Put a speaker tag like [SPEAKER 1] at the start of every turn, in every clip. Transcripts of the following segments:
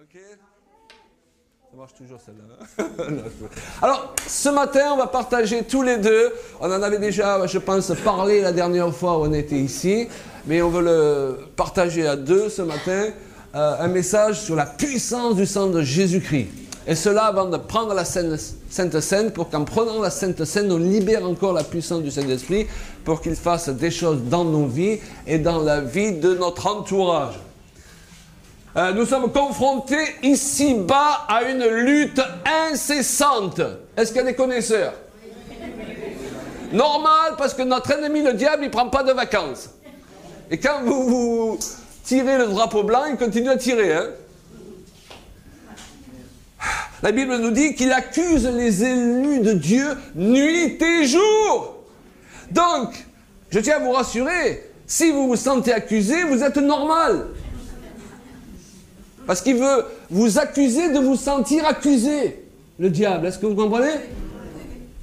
[SPEAKER 1] Ok. Ça marche toujours celle-là. Alors, ce matin, on va partager tous les deux. On en avait déjà, je pense, parlé la dernière fois où on était ici. Mais on veut le partager à deux ce matin. Un message sur la puissance du sang de Jésus-Christ. Et cela avant de prendre la Sainte Seine, pour qu'en prenant la Sainte Seine, on libère encore la puissance du Saint-Esprit pour qu'il fasse des choses dans nos vies et dans la vie de notre entourage. Nous sommes confrontés ici-bas à une lutte incessante. Est-ce qu'il y a des connaisseurs? Normal, parce que notre ennemi, le diable, il ne prend pas de vacances. Et quand vous tirez le drapeau blanc, il continue à tirer. Hein? La Bible nous dit qu'il accuse les élus de Dieu nuit et jour. Donc, je tiens à vous rassurer, si vous vous sentez accusé, vous êtes normal. Parce qu'il veut vous accuser de vous sentir accusé, le diable. Est-ce que vous comprenez?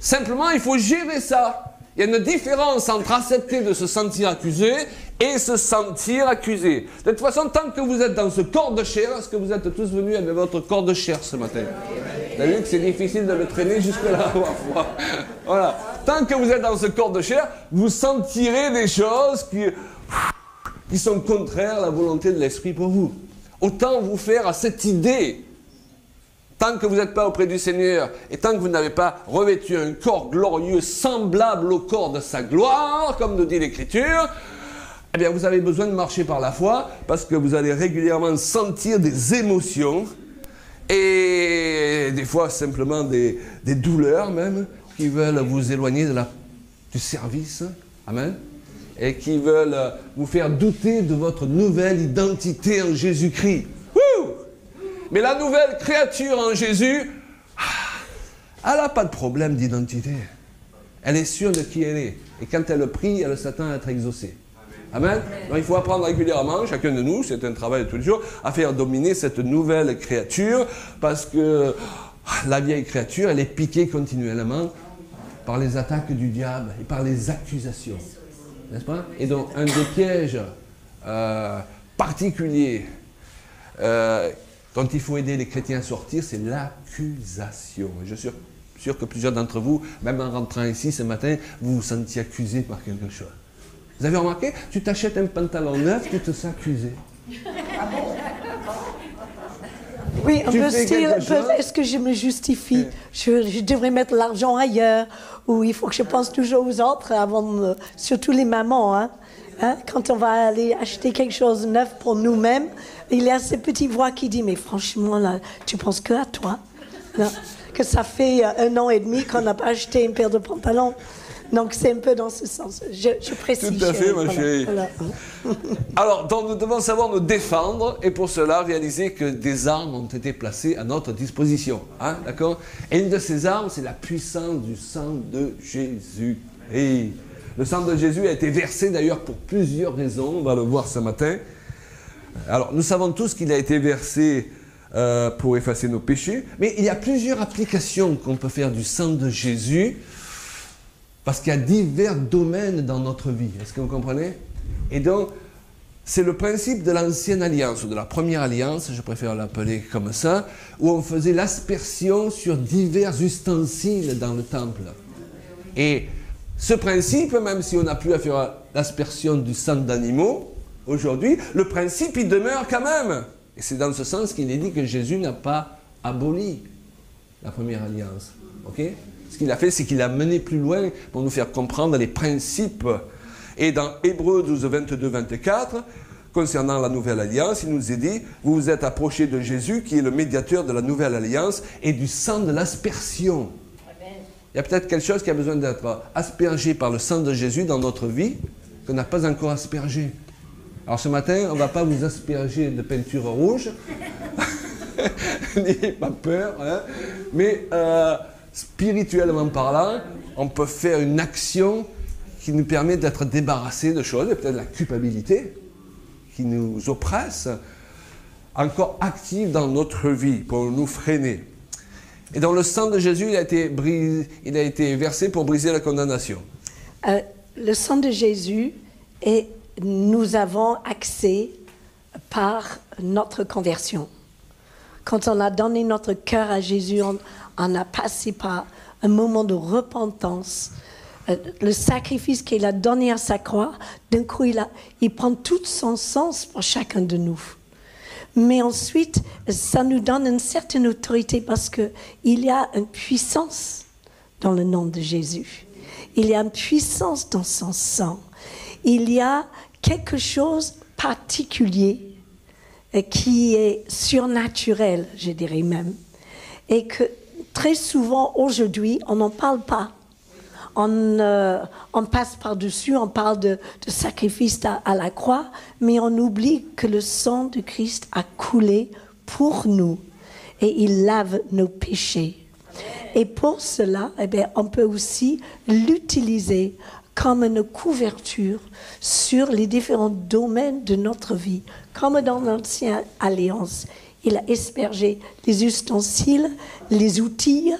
[SPEAKER 1] Simplement, il faut gérer ça. Il y a une différence entre accepter de se sentir accusé et se sentir accusé. De toute façon, tant que vous êtes dans ce corps de chair, est-ce que vous êtes tous venus avec votre corps de chair ce matin? Vous avez vu que c'est difficile de le traîner jusque-là parfois. Voilà. Tant que vous êtes dans ce corps de chair, vous sentirez des choses qui sont contraires à la volonté de l'Esprit pour vous. Autant vous faire à cette idée, tant que vous n'êtes pas auprès du Seigneur et tant que vous n'avez pas revêtu un corps glorieux semblable au corps de sa gloire, comme nous dit l'Écriture, eh bien vous avez besoin de marcher par la foi parce que vous allez régulièrement sentir des émotions et des fois simplement des douleurs même qui veulent vous éloigner du service. Amen. Et qui veulent vous faire douter de votre nouvelle identité en Jésus-Christ. Mais la nouvelle créature en Jésus, elle n'a pas de problème d'identité. Elle est sûre de qui elle est. Et quand elle prie, elle s'attend à être exaucée. Amen. Donc il faut apprendre régulièrement, chacun de nous, c'est un travail de tous les jours, à faire dominer cette nouvelle créature, parce que la vieille créature, elle est piquée continuellement par les attaques du diable et par les accusations. N'est-ce pas? Et donc, un des pièges particuliers dont il faut aider les chrétiens à sortir, c'est l'accusation. Et je suis sûr que plusieurs d'entre vous, même en rentrant ici ce matin, vous vous sentiez accusé par quelque chose. Vous avez remarqué? Tu t'achètes un pantalon neuf, tu te sens accusé.
[SPEAKER 2] Oui, un peu style, est-ce que je me justifie? Je devrais mettre l'argent ailleurs, ou il faut que je pense toujours aux autres, avant surtout les mamans. Hein? Quand on va aller acheter quelque chose de neuf pour nous-mêmes, il y a ces petites voix qui disent, mais franchement, là, tu penses que à toi? Non, que ça fait 1 an et demi qu'on n'a pas acheté une paire de pantalons. Donc, c'est un peu dans ce sens. Je précise.
[SPEAKER 1] Tout à fait, ma chérie.
[SPEAKER 2] Voilà.
[SPEAKER 1] Alors, donc, nous devons savoir nous défendre et pour cela, réaliser que des armes ont été placées à notre disposition. Hein, d'accord? Et une de ces armes, c'est la puissance du sang de Jésus. Et le sang de Jésus a été versé d'ailleurs pour plusieurs raisons. On va le voir ce matin. Alors, nous savons tous qu'il a été versé pour effacer nos péchés. Mais il y a plusieurs applications qu'on peut faire du sang de Jésus. Parce qu'il y a divers domaines dans notre vie. Est-ce que vous comprenez? Et donc, c'est le principe de l'ancienne alliance, ou de la première alliance, je préfère l'appeler comme ça, où on faisait l'aspersion sur divers ustensiles dans le temple. Et ce principe, même si on n'a plus à faire l'aspersion du sang d'animaux, aujourd'hui, le principe, il demeure quand même. Et c'est dans ce sens qu'il est dit que Jésus n'a pas aboli la première alliance. Ok? Ce qu'il a fait, c'est qu'il a mené plus loin pour nous faire comprendre les principes. Et dans Hébreux 12, 22, 24, concernant la nouvelle alliance, il nous est dit, vous vous êtes approchés de Jésus, qui est le médiateur de la nouvelle alliance, et du sang de l'aspersion. Il y a peut-être quelque chose qui a besoin d'être aspergé par le sang de Jésus dans notre vie, qu'on n'a pas encore aspergé. Alors ce matin, on ne va pas vous asperger de peinture rouge, n'ayez pas peur, hein, mais spirituellement parlant, on peut faire une action qui nous permet d'être débarrassés de choses, et peut-être la culpabilité qui nous oppresse, encore active dans notre vie pour nous freiner. Et dans le sang de Jésus, il a été versé pour briser la condamnation.
[SPEAKER 2] Le sang de Jésus, et nous avons accès par notre conversion. quand on a donné notre cœur à Jésus, on a passé par un moment de repentance. Le sacrifice qu'il a donné à sa croix, d'un coup, il prend tout son sens pour chacun de nous. Mais ensuite, ça nous donne une certaine autorité parce qu'il y a une puissance dans le nom de Jésus. Il y a une puissance dans son sang. Il y a quelque chose de particulier qui est surnaturel, je dirais même. Et que très souvent, aujourd'hui, on n'en parle pas. On passe par-dessus, on parle de sacrifice à la croix, mais on oublie que le sang de Christ a coulé pour nous et il lave nos péchés. Et pour cela, eh bien, on peut aussi l'utiliser comme une couverture sur les différents domaines de notre vie. Comme dans l'Ancienne Alliance, il a aspergé les ustensiles, les outils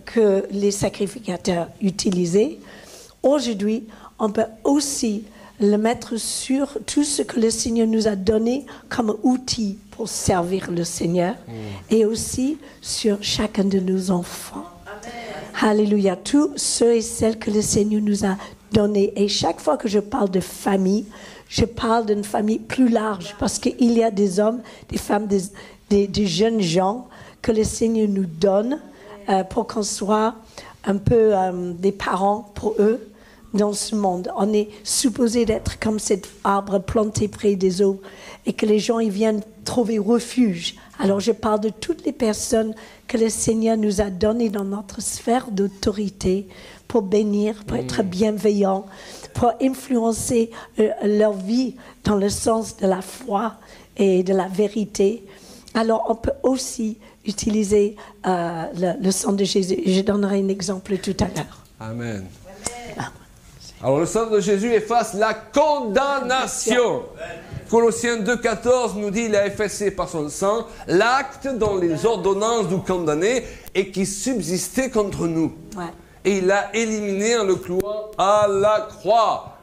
[SPEAKER 2] que les sacrificateurs utilisaient. Aujourd'hui, on peut aussi le mettre sur tout ce que le Seigneur nous a donné comme outil pour servir le Seigneur et aussi sur chacun de nos enfants. Amen. Alléluia. Tous ceux et celles que le Seigneur nous a donnés. Et chaque fois que je parle de famille, je parle d'une famille plus large parce qu'il y a des hommes, des femmes, des jeunes gens que le Seigneur nous donne pour qu'on soit un peu des parents pour eux dans ce monde. On est supposé d'être comme cet arbre planté près des eaux et que les gens ils viennent trouver refuge. Alors je parle de toutes les personnes que le Seigneur nous a données dans notre sphère d'autorité pour bénir, pour être bienveillants, pour influencer leur vie dans le sens de la foi et de la vérité. Alors on peut aussi utiliser le sang de Jésus. Je donnerai un exemple tout à l'heure.
[SPEAKER 1] Amen. Alors le sang de Jésus efface la condamnation. Colossiens 2,14 nous dit il a effacé par son sang l'acte dont les ordonnances nous condamnaient et qui subsistait contre nous. Ouais. Et il l'a éliminé en le clouant à la croix.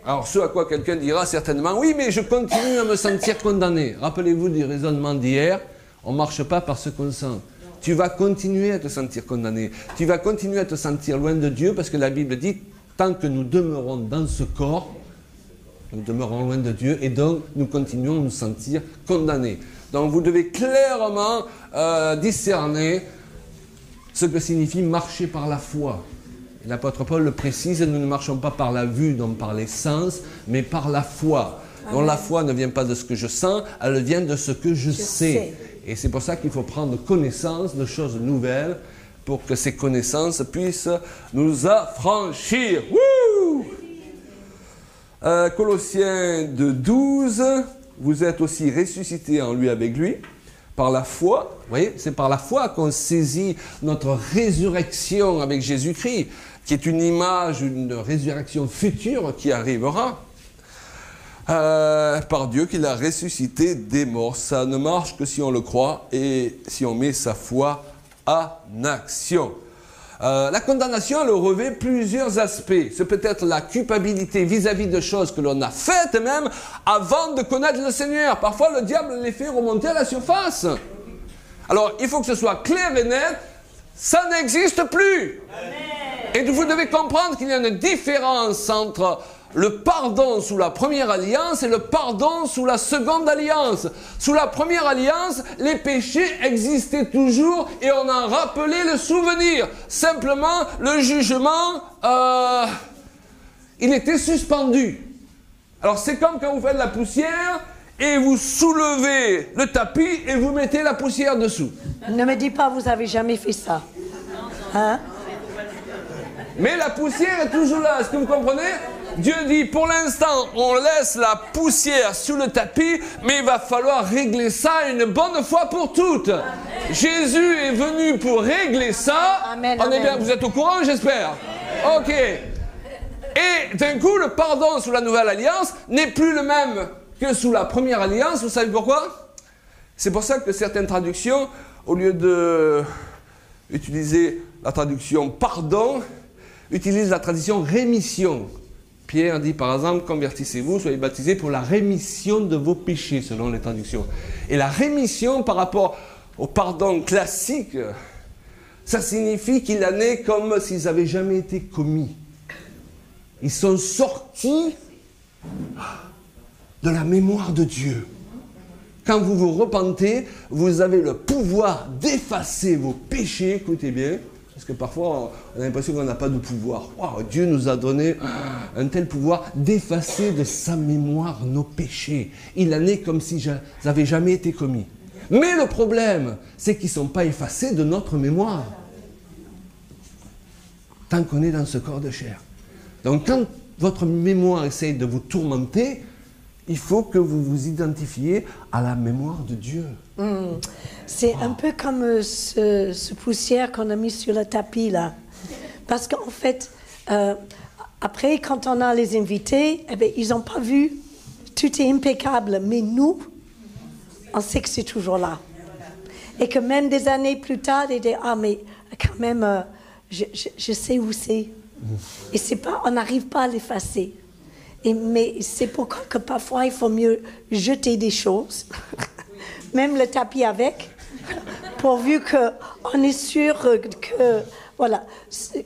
[SPEAKER 1] Alors ce à quoi quelqu'un dira certainement oui mais je continue à me sentir condamné. Rappelez-vous du raisonnement d'hier. On ne marche pas par ce qu'on sent. Tu vas continuer à te sentir condamné. Tu vas continuer à te sentir loin de Dieu parce que la Bible dit tant que nous demeurons dans ce corps, nous demeurons loin de Dieu et donc nous continuons à nous sentir condamnés. Donc vous devez clairement discerner ce que signifie marcher par la foi. L'apôtre Paul le précise, nous ne marchons pas par la vue, donc par les sens, mais par la foi. Donc la foi ne vient pas de ce que je sens, elle vient de ce que je sais. Et c'est pour ça qu'il faut prendre connaissance de choses nouvelles pour que ces connaissances puissent nous affranchir. Colossiens 2,12, vous êtes aussi ressuscités en lui avec lui, par la foi. Vous voyez, c'est par la foi qu'on saisit notre résurrection avec Jésus-Christ, qui est une image, une résurrection future qui arrivera. Par Dieu qui l'a ressuscité des morts. Ça ne marche que si on le croit et si on met sa foi en action. La condamnation, elle revêt plusieurs aspects. C'est peut-être la culpabilité vis-à-vis de choses que l'on a faites même avant de connaître le Seigneur. Parfois, le diable les fait remonter à la surface. Alors, il faut que ce soit clair et net. Ça n'existe plus. Amen. Et vous devez comprendre qu'il y a une différence entre le pardon sous la première alliance et le pardon sous la seconde alliance. Sous la première alliance, les péchés existaient toujours et on en rappelait le souvenir. Simplement, le jugement, il était suspendu. Alors c'est comme quand vous faites de la poussière et vous soulevez le tapis et vous mettez la poussière dessous.
[SPEAKER 2] Ne me dis pas, vous n'avez jamais fait ça. Hein?
[SPEAKER 1] Mais la poussière est toujours là, est-ce que vous comprenez ? Dieu dit, pour l'instant, on laisse la poussière sous le tapis, mais il va falloir régler ça une bonne fois pour toutes. Amen. Jésus est venu pour régler ça. Amen, on est bien, vous êtes au courant, j'espère. Ok. Et d'un coup, le pardon sous la nouvelle alliance n'est plus le même que sous la première alliance. Vous savez pourquoi ? C'est pour ça que certaines traductions, au lieu de utiliser la traduction pardon, utilisent la traduction rémission. Pierre dit par exemple, convertissez-vous, soyez baptisés pour la rémission de vos péchés, selon les traductions. Et la rémission par rapport au pardon classique, ça signifie qu'il en est comme s'ils n'avaient jamais été commis. Ils sont sortis de la mémoire de Dieu. Quand vous vous repentez, vous avez le pouvoir d'effacer vos péchés, écoutez bien, parce que parfois on a l'impression qu'on n'a pas de pouvoir. Wow, Dieu nous a donné un tel pouvoir d'effacer de sa mémoire nos péchés. Il en est comme si ils n'avaient jamais été commis. Mais le problème, c'est qu'ils ne sont pas effacés de notre mémoire. Tant qu'on est dans ce corps de chair. Donc quand votre mémoire essaye de vous tourmenter, il faut que vous vous identifiez à la mémoire de Dieu.
[SPEAKER 2] C'est un peu comme ce poussière qu'on a mis sur le tapis là. Parce qu'en fait, après, quand on a les invités, eh bien, ils n'ont pas vu, tout est impeccable. Mais nous, on sait que c'est toujours là. Et que même des années plus tard, ils disent, ah mais quand même, je sais où c'est. Et c'est pas, on n'arrive pas à l'effacer. Mais c'est pourquoi que parfois il faut mieux jeter des choses, même le tapis avec, pourvu qu'on est sûr que, voilà. C'est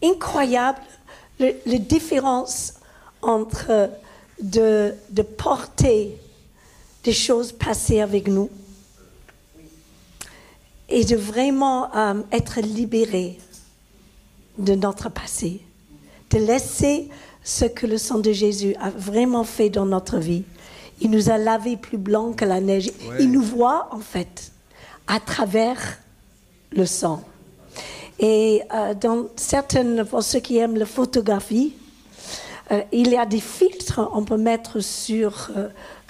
[SPEAKER 2] incroyable la différence entre de porter des choses passées avec nous et de vraiment être libéré de notre passé. De laisser ce que le sang de Jésus a vraiment fait dans notre vie. Il nous a lavés plus blancs que la neige. Ouais. Il nous voit, en fait, à travers le sang. Et dans certaines, pour ceux qui aiment la photographie, il y a des filtres qu'on peut mettre sur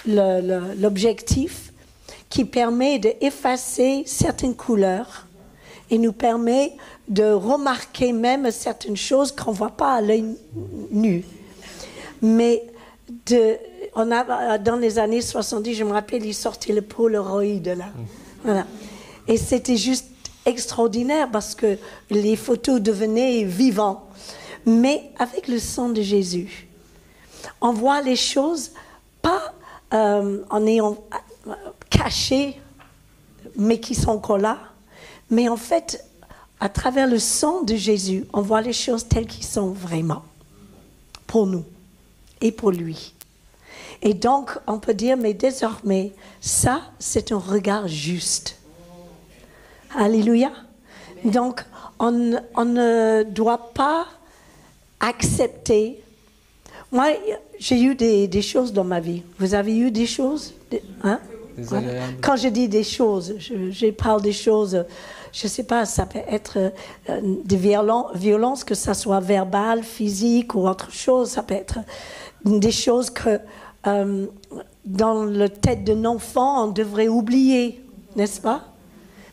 [SPEAKER 2] l'objectif qui permet d'effacer certaines couleurs et nous permet de remarquer même certaines choses qu'on ne voit pas à l'œil nu. Mais dans les années 70, je me rappelle, ils sortaient le Polaroid là. Voilà. Et c'était juste extraordinaire parce que les photos devenaient vivantes. Mais avec le sang de Jésus, on voit les choses pas en ayant cachées, mais qui sont encore là. Mais en fait, à travers le sang de Jésus, on voit les choses telles qu'elles sont vraiment, pour nous et pour lui. Et donc, on peut dire, mais désormais, ça, c'est un regard juste. Alléluia. Donc, on ne doit pas accepter. Moi, j'ai eu des choses dans ma vie. Vous avez eu des choses hein? Quand je dis des choses, je parle des choses, je ne sais pas, ça peut être des violences, que ça soit verbale, physique ou autre chose. Ça peut être des choses que, dans la tête d'un enfant, on devrait oublier, n'est-ce pas?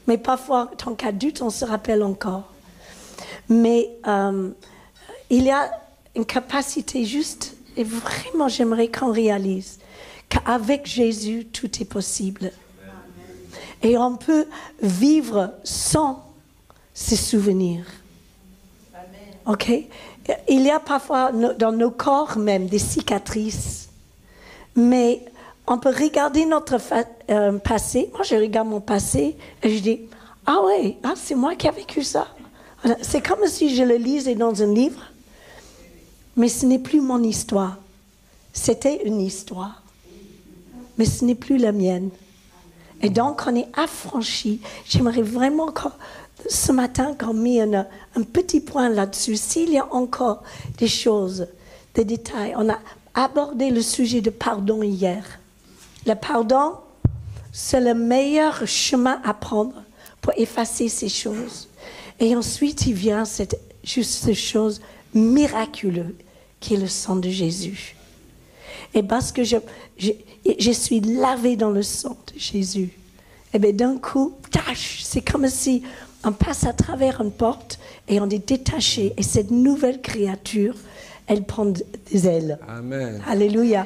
[SPEAKER 2] Mais parfois, en tant qu'adulte, on se rappelle encore. Mais il y a une capacité juste, et vraiment, j'aimerais qu'on réalise qu'avec Jésus, tout est possible. Et on peut vivre sans ses souvenirs. OK? Il y a parfois dans nos corps même des cicatrices. Mais on peut regarder notre passé. Moi, je regarde mon passé et je dis, ah ouais, c'est moi qui ai vécu ça. Voilà. C'est comme si je le lisais dans un livre. Mais ce n'est plus mon histoire. C'était une histoire. Mais ce n'est plus la mienne. Et donc, on est affranchi. J'aimerais vraiment que ce matin, qu'on met un petit point là-dessus. S'il y a encore des choses, des détails. On a abordé le sujet de pardon hier. Le pardon, c'est le meilleur chemin à prendre pour effacer ces choses. Et ensuite, il vient cette chose miraculeuse qui est le sang de Jésus. Et parce que je suis lavée dans le sang de Jésus, et bien d'un coup, c'est comme si on passe à travers une porte et on est détaché. Et cette nouvelle créature, elle prend des ailes.
[SPEAKER 1] Amen.
[SPEAKER 2] Alléluia.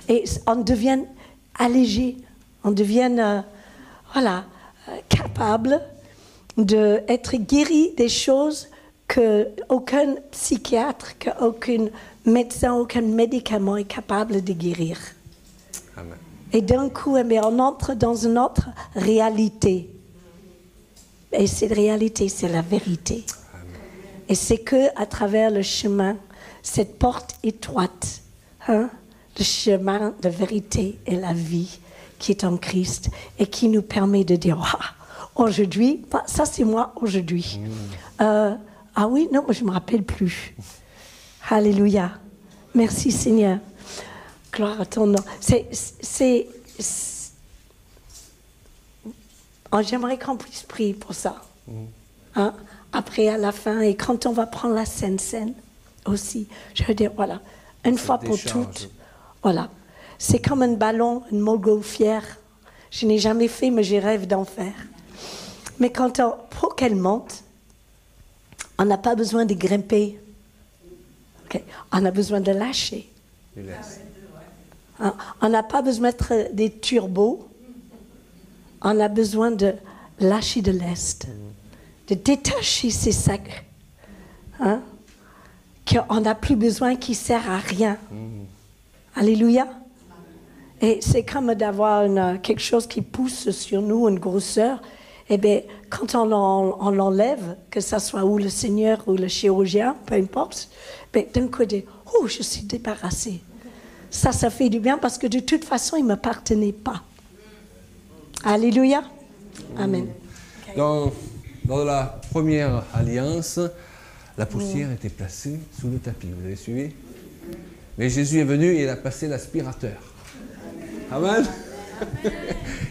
[SPEAKER 2] Et on devient allégé, on devient capable d'être guéri des choses qu'aucun psychiatre, qu'aucun médecin, aucun médicament est capable de guérir.
[SPEAKER 1] Amen.
[SPEAKER 2] Et d'un coup, on entre dans une autre réalité. Et cette réalité, c'est la vérité. Amen. Et c'est qu'à travers le chemin, cette porte étroite, le chemin de vérité et la vie qui est en Christ et qui nous permet de dire, aujourd'hui, ça c'est moi aujourd'hui. Ah oui, non, je ne me rappelle plus. Alléluia. Merci Seigneur. Gloire à ton nom. J'aimerais qu'on puisse prier pour ça. Après, à la fin, et quand on va prendre la Sainte Seine aussi, je veux dire, voilà, une fois pour toutes, voilà. C'est comme un ballon, une montgolfière. Je n'ai jamais fait, mais je rêve d'en faire. Mais pour qu'elle monte, on n'a pas besoin de grimper. Okay. On a besoin de lâcher. On n'a pas besoin de mettre des turbos. On a besoin de lâcher de l'est, de détacher ces sacs qu'on n'a plus besoin, qui ne sert à rien. Alléluia. Et c'est comme d'avoir quelque chose qui pousse sur nous, une grosseur. Eh bien, quand on l'enlève, que ce soit ou le Seigneur ou le chirurgien, peu importe, ben, d'un côté, je suis débarrassée. Ça fait du bien parce que de toute façon, il ne m'appartenait pas. Alléluia. Amen.
[SPEAKER 1] Dans la première alliance, la poussière était placée sous le tapis. Vous avez suivi? Mais Jésus est venu et il a passé l'aspirateur. Amen.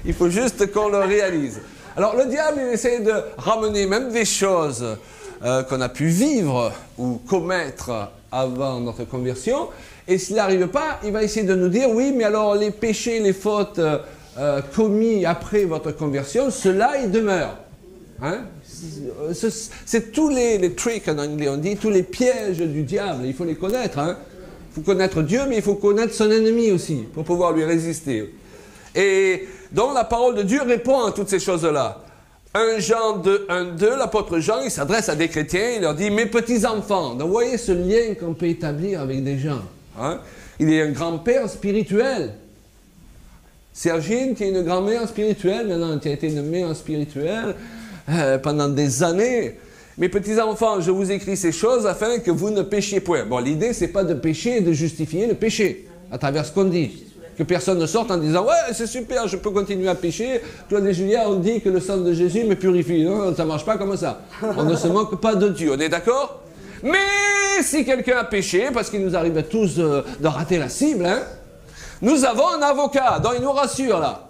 [SPEAKER 1] Il faut juste qu'on le réalise. Alors le diable, il essaie de ramener même des choses qu'on a pu vivre ou commettre avant notre conversion. Et s'il n'arrive pas, il va essayer de nous dire, oui, mais alors les péchés, les fautes commis après votre conversion, ceux-là, ils demeurent. Hein? C'est tous les tricks en anglais, on dit, tous les pièges du diable, il faut les connaître. Hein? Il faut connaître Dieu, mais il faut connaître son ennemi aussi, pour pouvoir lui résister. Et donc la parole de Dieu répond à toutes ces choses-là. 1 Jean 2, 1-2, l'apôtre Jean, il s'adresse à des chrétiens, il leur dit « Mes petits-enfants ». Donc vous voyez ce lien qu'on peut établir avec des gens. Hein? Il est un grand-père spirituel. Sergine, tu es une grand-mère spirituelle, maintenant tu as été une mère spirituelle pendant des années. Mes petits-enfants, je vous écris ces choses afin que vous ne péchiez point. Bon, l'idée, c'est pas de pécher et de justifier le péché, à travers ce qu'on dit. Que personne ne sorte en disant « Ouais, c'est super, je peux continuer à pécher. Claude et Julia ont dit que le sang de Jésus me purifie. » Non, ça ne marche pas comme ça. On ne se moque pas de Dieu, on est d'accord? Mais si quelqu'un a péché, parce qu'il nous arrive tous de rater la cible, hein, nous avons un avocat, donc il nous rassure là.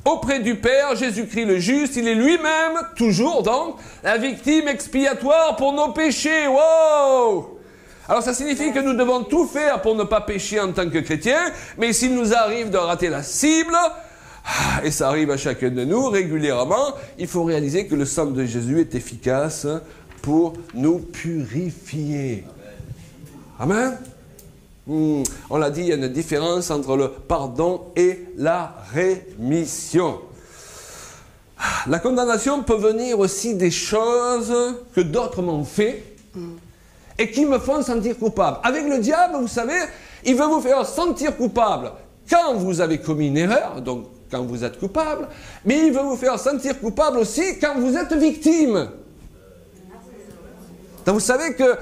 [SPEAKER 1] Auprès du Père, Jésus-Christ le juste, il est lui-même, toujours donc, la victime expiatoire pour nos péchés. Wow! Alors ça signifie que nous devons tout faire pour ne pas pécher en tant que chrétiens, mais s'il nous arrive de rater la cible, et ça arrive à chacun de nous régulièrement, il faut réaliser que le sang de Jésus est efficace pour nous purifier. Amen. On l'a dit, il y a une différence entre le pardon et la rémission. La condamnation peut venir aussi des choses que d'autres m'ont fait et qui me font sentir coupable. Avec le diable, vous savez, il veut vous faire sentir coupable quand vous avez commis une erreur, donc quand vous êtes coupable, mais il veut vous faire sentir coupable aussi quand vous êtes victime. Donc vous savez que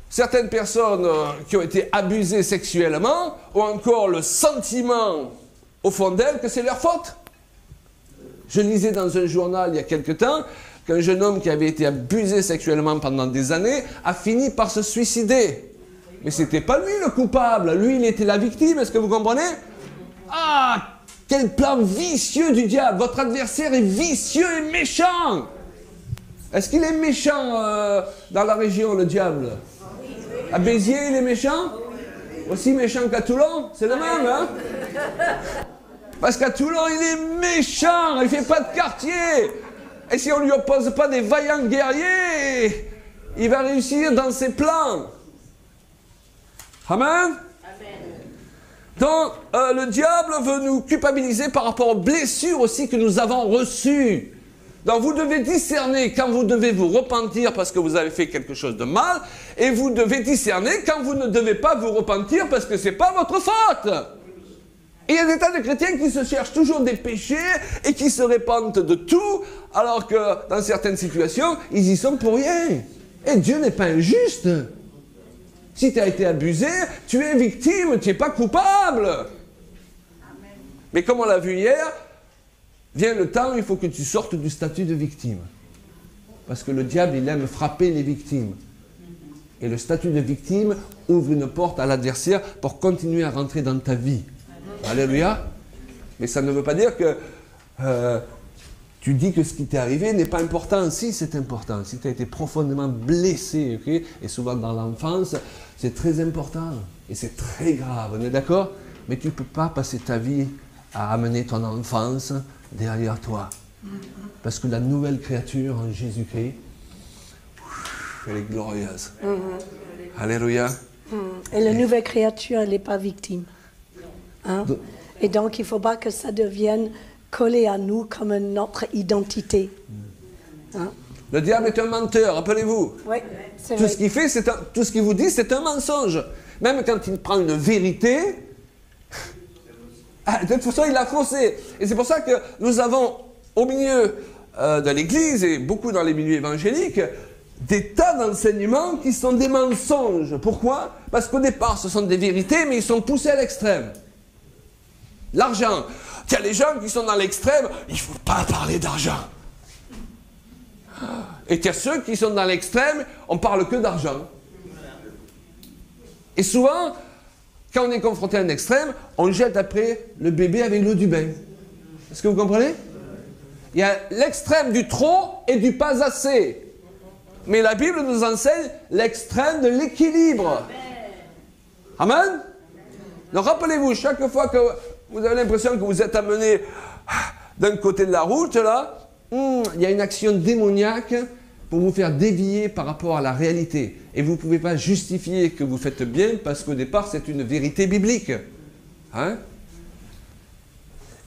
[SPEAKER 1] certaines personnes qui ont été abusées sexuellement ont encore le sentiment au fond d'elles que c'est leur faute. Je lisais dans un journal il y a quelque temps qu'un jeune homme qui avait été abusé sexuellement pendant des années a fini par se suicider. Mais ce n'était pas lui le coupable, lui il était la victime, est-ce que vous comprenez? Ah, quel plan vicieux du diable! Votre adversaire est vicieux et méchant! Est-ce qu'il est méchant dans la région, le diable? À Béziers, il est méchant? Aussi méchant qu'à Toulon? C'est le même, hein? Parce qu'à Toulon, il est méchant, il ne fait pas de quartier. Et si on ne lui oppose pas des vaillants guerriers, il va réussir dans ses plans. Amen? Donc, le diable veut nous culpabiliser par rapport aux blessures aussi que nous avons reçues. Donc vous devez discerner quand vous devez vous repentir parce que vous avez fait quelque chose de mal, et vous devez discerner quand vous ne devez pas vous repentir parce que ce n'est pas votre faute. Et il y a des tas de chrétiens qui se cherchent toujours des péchés et qui se répandent de tout, alors que dans certaines situations, ils y sont pour rien. Et Dieu n'est pas injuste. Si tu as été abusé, tu es victime, tu n'es pas coupable. Amen. Mais comme on l'a vu hier, vient le temps où il faut que tu sortes du statut de victime. Parce que le diable, il aime frapper les victimes. Et le statut de victime ouvre une porte à l'adversaire pour continuer à rentrer dans ta vie. Alléluia. Mais ça ne veut pas dire que tu dis que ce qui t'est arrivé n'est pas important. Si, c'est important. Si tu as été profondément blessé, okay? Et souvent dans l'enfance, c'est très important. Et c'est très grave, on est d'accord? Mais tu ne peux pas passer ta vie à amener ton enfance derrière toi. Parce que la nouvelle créature en Jésus-Christ, elle est glorieuse. Alléluia.
[SPEAKER 2] Et la nouvelle créature, elle n'est pas victime. Hein? Et donc, il ne faut pas que ça devienne collé à nous comme notre identité. Hein?
[SPEAKER 1] Le diable est un menteur, rappelez-vous.
[SPEAKER 2] Oui, c'est
[SPEAKER 1] tout
[SPEAKER 2] vrai.
[SPEAKER 1] Ce qu'il fait, tout ce qu'il vous dit, c'est un mensonge. Même quand il prend une vérité, de toute façon, il l'a faussé. Et c'est pour ça que nous avons, au milieu de l'Église, et beaucoup dans les milieux évangéliques, des tas d'enseignements qui sont des mensonges. Pourquoi? Parce qu'au départ, ce sont des vérités, mais ils sont poussés à l'extrême. L'argent. Il y a les gens qui sont dans l'extrême, il ne faut pas parler d'argent. Et il y a ceux qui sont dans l'extrême, on parle que d'argent. Et souvent, quand on est confronté à un extrême, on jette après le bébé avec l'eau du bain. Est-ce que vous comprenez? Il y a l'extrême du trop et du pas assez. Mais la Bible nous enseigne l'extrême de l'équilibre. Amen? Donc rappelez-vous, chaque fois que vous avez l'impression que vous êtes amené d'un côté de la route, là, il y a une action démoniaque pour vous faire dévier par rapport à la réalité. Et vous ne pouvez pas justifier que vous faites bien parce qu'au départ, c'est une vérité biblique. Hein?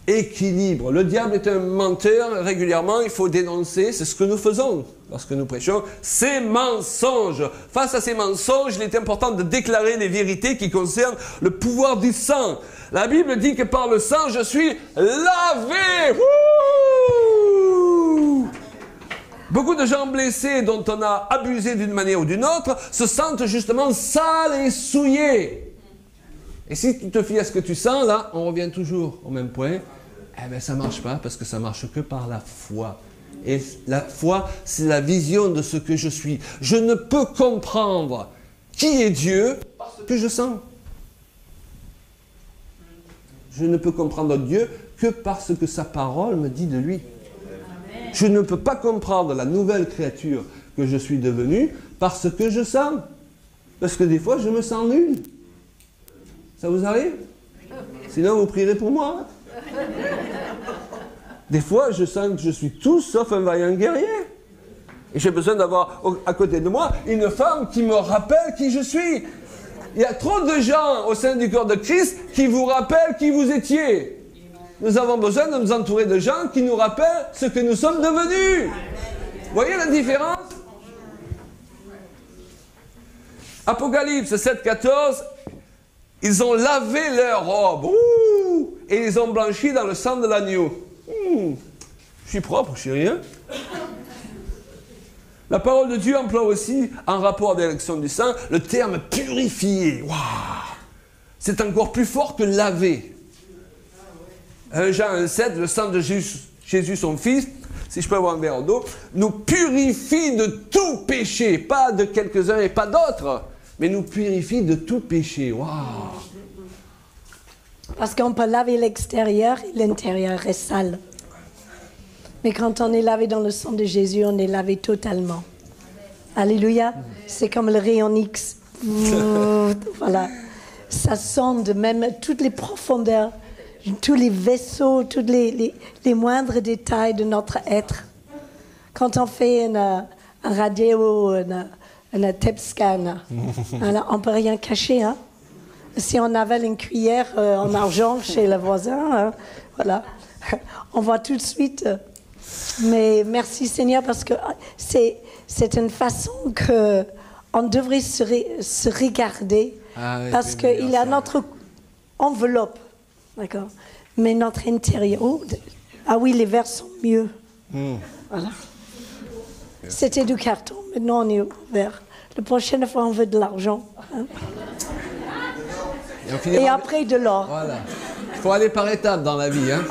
[SPEAKER 1] Équilibre. Le diable est un menteur. Régulièrement, il faut dénoncer. C'est ce que nous faisons lorsque nous prêchons. Ces mensonges. Face à ces mensonges, il est important de déclarer les vérités qui concernent le pouvoir du sang. La Bible dit que par le sang, je suis lavé. Wouh! Beaucoup de gens blessés dont on a abusé d'une manière ou d'une autre se sentent justement sales et souillés. Et si tu te fies à ce que tu sens, là, on revient toujours au même point. Eh bien, ça ne marche pas parce que ça ne marche que par la foi. Et la foi, c'est la vision de ce que je suis. Je ne peux comprendre qui est Dieu parce que je sens. Je ne peux comprendre Dieu que parce que sa parole me dit de lui. Je ne peux pas comprendre la nouvelle créature que je suis devenue parce que je sens. Parce que des fois, je me sens nul. Ça vous arrive? Sinon, vous prierez pour moi. Des fois, je sens que je suis tout sauf un vaillant guerrier. Et j'ai besoin d'avoir à côté de moi une femme qui me rappelle qui je suis. Il y a trop de gens au sein du corps de Christ qui vous rappellent qui vous étiez. Nous avons besoin de nous entourer de gens qui nous rappellent ce que nous sommes devenus. Vous voyez la différence? Apocalypse 7,14, ils ont lavé leurs robes et ils ont blanchi dans le sang de l'agneau. Je suis propre, je suis rien. La parole de Dieu emploie aussi, en rapport avec l'action du sang, le terme purifier. Wow. C'est encore plus fort que laver. 1 Jean 1,7, le sang de Jésus, son Fils, si je peux avoir un verre d'eau, nous purifie de tout péché. Pas de quelques-uns et pas d'autres, mais nous purifie de tout péché. Wow.
[SPEAKER 2] Parce qu'on peut laver l'extérieur et l'intérieur reste sale. Mais quand on est lavé dans le sang de Jésus, on est lavé totalement. Alléluia. C'est comme le rayon X. Voilà. Ça sonde même toutes les profondeurs, tous les vaisseaux, tous les moindres détails de notre être. Quand on fait un radio, un TEP scan, alors on ne peut rien cacher. Hein? Si on avale une cuillère en argent chez le voisin, voilà, on voit tout de suite Mais merci Seigneur parce que c'est une façon que on devrait se regarder parce qu'il y a notre enveloppe, d'accord, mais notre intérieur. Ah oui, les verres sont mieux. Voilà. C'était du carton, maintenant on est ouvert. La prochaine fois, on veut de l'argent. Hein. Et après, de l'or.
[SPEAKER 1] Voilà. Il faut aller par étapes dans la vie. Hein.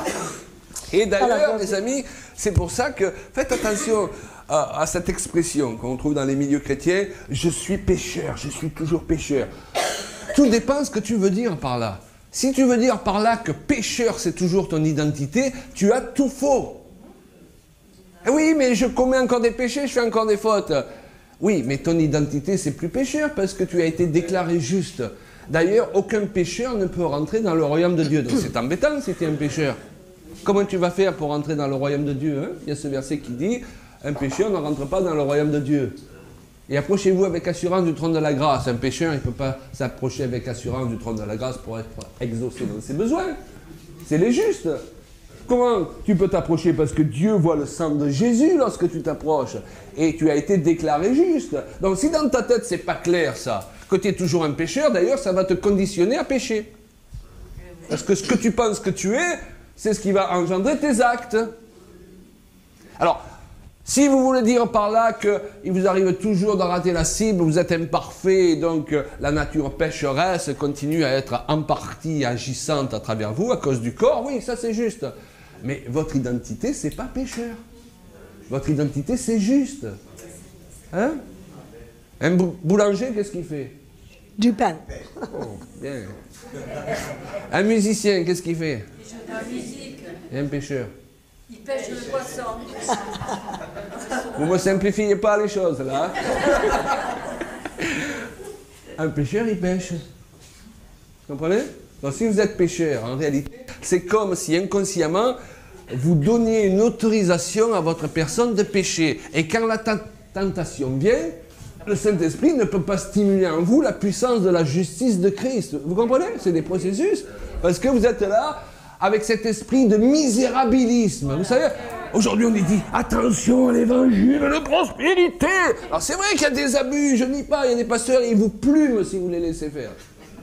[SPEAKER 1] Et d'ailleurs, les amis, c'est pour ça que faites attention à cette expression qu'on trouve dans les milieux chrétiens. Je suis pécheur, je suis toujours pécheur. Tout dépend ce que tu veux dire par là. Si tu veux dire par là que pécheur, c'est toujours ton identité, tu as tout faux. Oui, mais je commets encore des péchés, je fais encore des fautes. Oui, mais ton identité, c'est plus pécheur parce que tu as été déclaré juste. D'ailleurs, aucun pécheur ne peut rentrer dans le royaume de Dieu. Donc c'est embêtant si tu es un pécheur. Comment tu vas faire pour rentrer dans le royaume de Dieu, hein? Il y a ce verset qui dit « Un pécheur ne rentre pas dans le royaume de Dieu ». Et approchez-vous avec assurance du trône de la grâce. Un pécheur, il ne peut pas s'approcher avec assurance du trône de la grâce pour être exaucé dans ses besoins. C'est les justes. Comment tu peux t'approcher? Parce que Dieu voit le sang de Jésus lorsque tu t'approches. Et tu as été déclaré juste. Donc si dans ta tête, c'est pas clair ça, que tu es toujours un pécheur, d'ailleurs, ça va te conditionner à pécher. Parce que ce que tu penses que tu es, c'est ce qui va engendrer tes actes. Alors, si vous voulez dire par là qu'il vous arrive toujours de rater la cible, vous êtes imparfait, et donc la nature pécheresse continue à être en partie agissante à travers vous à cause du corps, oui, ça c'est juste. Mais votre identité, c'est pas pécheur. Votre identité, c'est juste. Hein? Un boulanger, qu'est-ce qu'il fait?
[SPEAKER 2] Du pain.
[SPEAKER 1] Oh, bien. Un musicien, qu'est-ce qu'il fait?
[SPEAKER 3] Il joue de la musique.
[SPEAKER 1] Et un pêcheur?
[SPEAKER 3] Il pêche le poisson.
[SPEAKER 1] Vous ne me simplifiez pas les choses, là. Un pêcheur, il pêche. Vous comprenez? Donc, si vous êtes pêcheur, en réalité, c'est comme si inconsciemment, vous donniez une autorisation à votre personne de pécher. Et quand la tentation vient, le Saint-Esprit ne peut pas stimuler en vous la puissance de la justice de Christ. Vous comprenez? C'est des processus. Parce que vous êtes là avec cet esprit de misérabilisme. Vous savez, aujourd'hui on dit attention à l'évangile de prospérité. Alors c'est vrai qu'il y a des abus, je ne dis pas, il y a des pasteurs, ils vous plument si vous les laissez faire.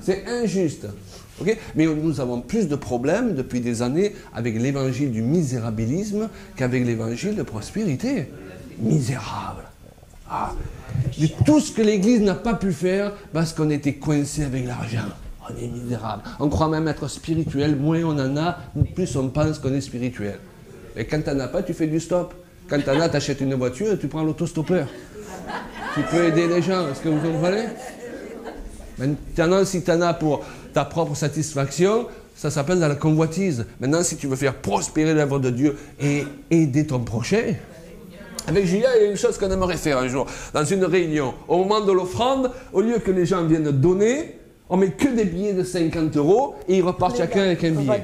[SPEAKER 1] C'est injuste. Okay? Mais nous avons plus de problèmes depuis des années avec l'évangile du misérabilisme qu'avec l'évangile de prospérité. Misérable. Ah. De tout ce que l'Église n'a pas pu faire parce qu'on était coincé avec l'argent. On est misérable. On croit même être spirituel. Moins on en a, plus on pense qu'on est spirituel. Et quand tu n'en as pas, tu fais du stop. Quand tu en as, tu achètes une voiture et tu prends l'autostoppeur. Tu peux aider les gens. Est-ce que vous comprenez? Maintenant, si tu en as pour ta propre satisfaction, ça s'appelle dans la convoitise. Maintenant, si tu veux faire prospérer l'œuvre de Dieu et aider ton prochain, avec Julia, il y a une chose qu'on aimerait faire un jour, dans une réunion. Au moment de l'offrande, au lieu que les gens viennent donner, on met que des billets de 50 € et ils repartent chacun avec un billet.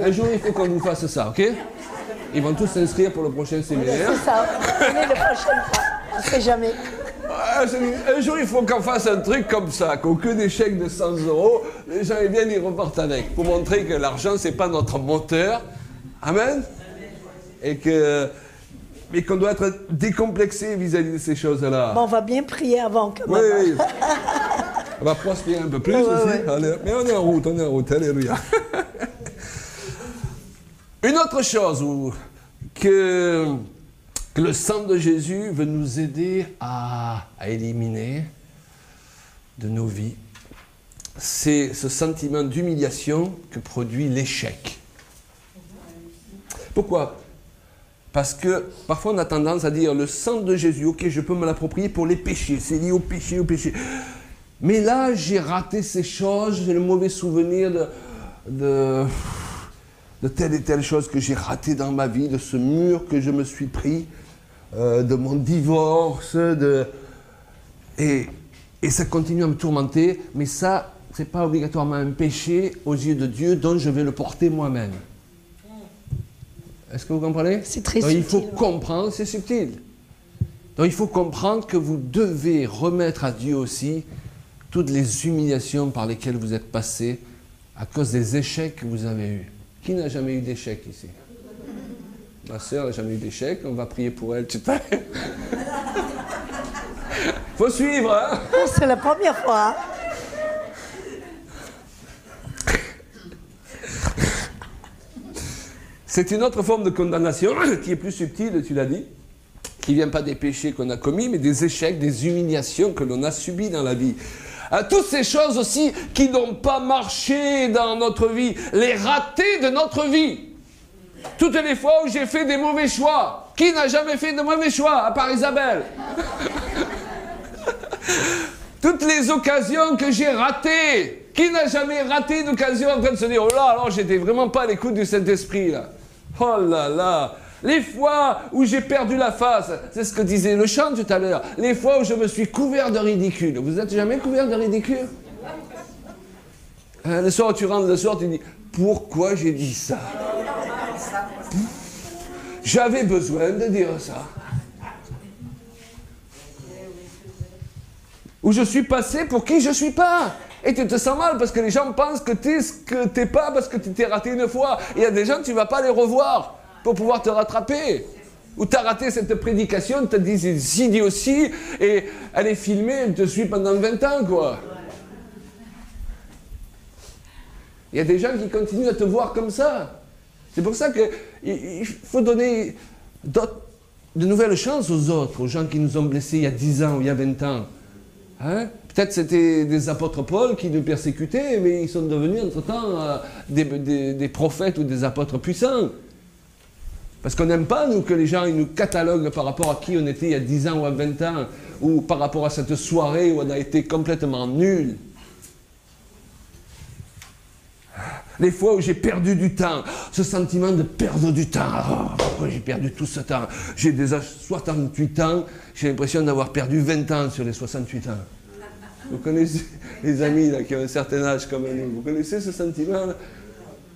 [SPEAKER 1] Un jour, il faut qu'on vous fasse ça, ok? Ils vont tous s'inscrire pour le prochain séminaire.
[SPEAKER 2] C'est ça, on est la prochaine fois. On ne sait jamais.
[SPEAKER 1] Un jour, il faut qu'on fasse un truc comme ça, qu'au que des chèques de 100 €, les gens ils viennent, ils repartent avec. Pour montrer que l'argent, c'est pas notre moteur. Amen? Mais qu'on doit être décomplexé vis-à-vis de ces choses-là.
[SPEAKER 2] Bon, on va bien prier avant que
[SPEAKER 1] oui, oui. On va prospérer un peu plus aussi. Oui. Mais on est en route, alléluia. Une autre chose que le sang de Jésus veut nous aider à éliminer de nos vies, c'est ce sentiment d'humiliation que produit l'échec. Pourquoi ? Parce que parfois on a tendance à dire le sang de Jésus, ok, je peux me l'approprier pour les péchés, c'est lié au péché, Mais là, j'ai raté ces choses, j'ai le mauvais souvenir de telle et telle chose que j'ai raté dans ma vie, de ce mur que je me suis pris, de mon divorce, et ça continue à me tourmenter, mais ça, c'est pas obligatoirement un péché aux yeux de Dieu dont je vais le porter moi-même. Est-ce que vous comprenez?
[SPEAKER 2] C'est très
[SPEAKER 1] Donc,
[SPEAKER 2] subtil.
[SPEAKER 1] Il faut comprendre, c'est subtil. Donc il faut comprendre que vous devez remettre à Dieu aussi toutes les humiliations par lesquelles vous êtes passé à cause des échecs que vous avez eus. Qui n'a jamais eu d'échec ici? Ma sœur n'a jamais eu d'échec, on va prier pour elle, tu sais. Faut suivre, hein.
[SPEAKER 2] C'est la première fois.
[SPEAKER 1] C'est une autre forme de condamnation qui est plus subtile, tu l'as dit, qui ne vient pas des péchés qu'on a commis, mais des échecs, des humiliations que l'on a subies dans la vie. Toutes ces choses aussi qui n'ont pas marché dans notre vie, les ratés de notre vie. Toutes les fois où j'ai fait des mauvais choix. Qui n'a jamais fait de mauvais choix, à part Isabelle? Toutes les occasions que j'ai ratées. Qui n'a jamais raté une occasion en train de se dire « Oh là, alors j'étais vraiment pas à l'écoute du Saint-Esprit, là. Oh là là. Les fois où j'ai perdu la face, c'est ce que disait le chant tout à l'heure. Les fois où je me suis couvert de ridicule. Vous êtes jamais couvert de ridicule? Le soir où tu rentres le soir, tu dis « Pourquoi j'ai dit ça? J'avais besoin de dire ça. » Où je suis passé pour qui je suis pas. Et tu te sens mal parce que les gens pensent que tu es ce que tu n'es pas parce que tu t'es raté une fois. Il y a des gens, tu ne vas pas les revoir pour pouvoir te rattraper. Ou tu as raté cette prédication, tu as dit des idioties et elle est filmée, elle te suit pendant 20 ans, quoi. Il y a des gens qui continuent à te voir comme ça. C'est pour ça qu'il faut donner de nouvelles chances aux autres, aux gens qui nous ont blessés il y a 10 ans ou il y a 20 ans. Hein? Peut-être c'était des apôtres Paul qui nous persécutaient, mais ils sont devenus entre-temps des prophètes ou des apôtres puissants. Parce qu'on n'aime pas, nous, que les gens ils nous cataloguent par rapport à qui on était il y a 10 ans ou à 20 ans, ou par rapport à cette soirée où on a été complètement nuls. Les fois où j'ai perdu du temps, ce sentiment de perdre du temps. Oh, pourquoi j'ai perdu tout ce temps? J'ai déjà 68 ans, j'ai l'impression d'avoir perdu 20 ans sur les 68 ans. Vous connaissez les amis là, qui ont un certain âge comme nous, vous connaissez ce sentiment là?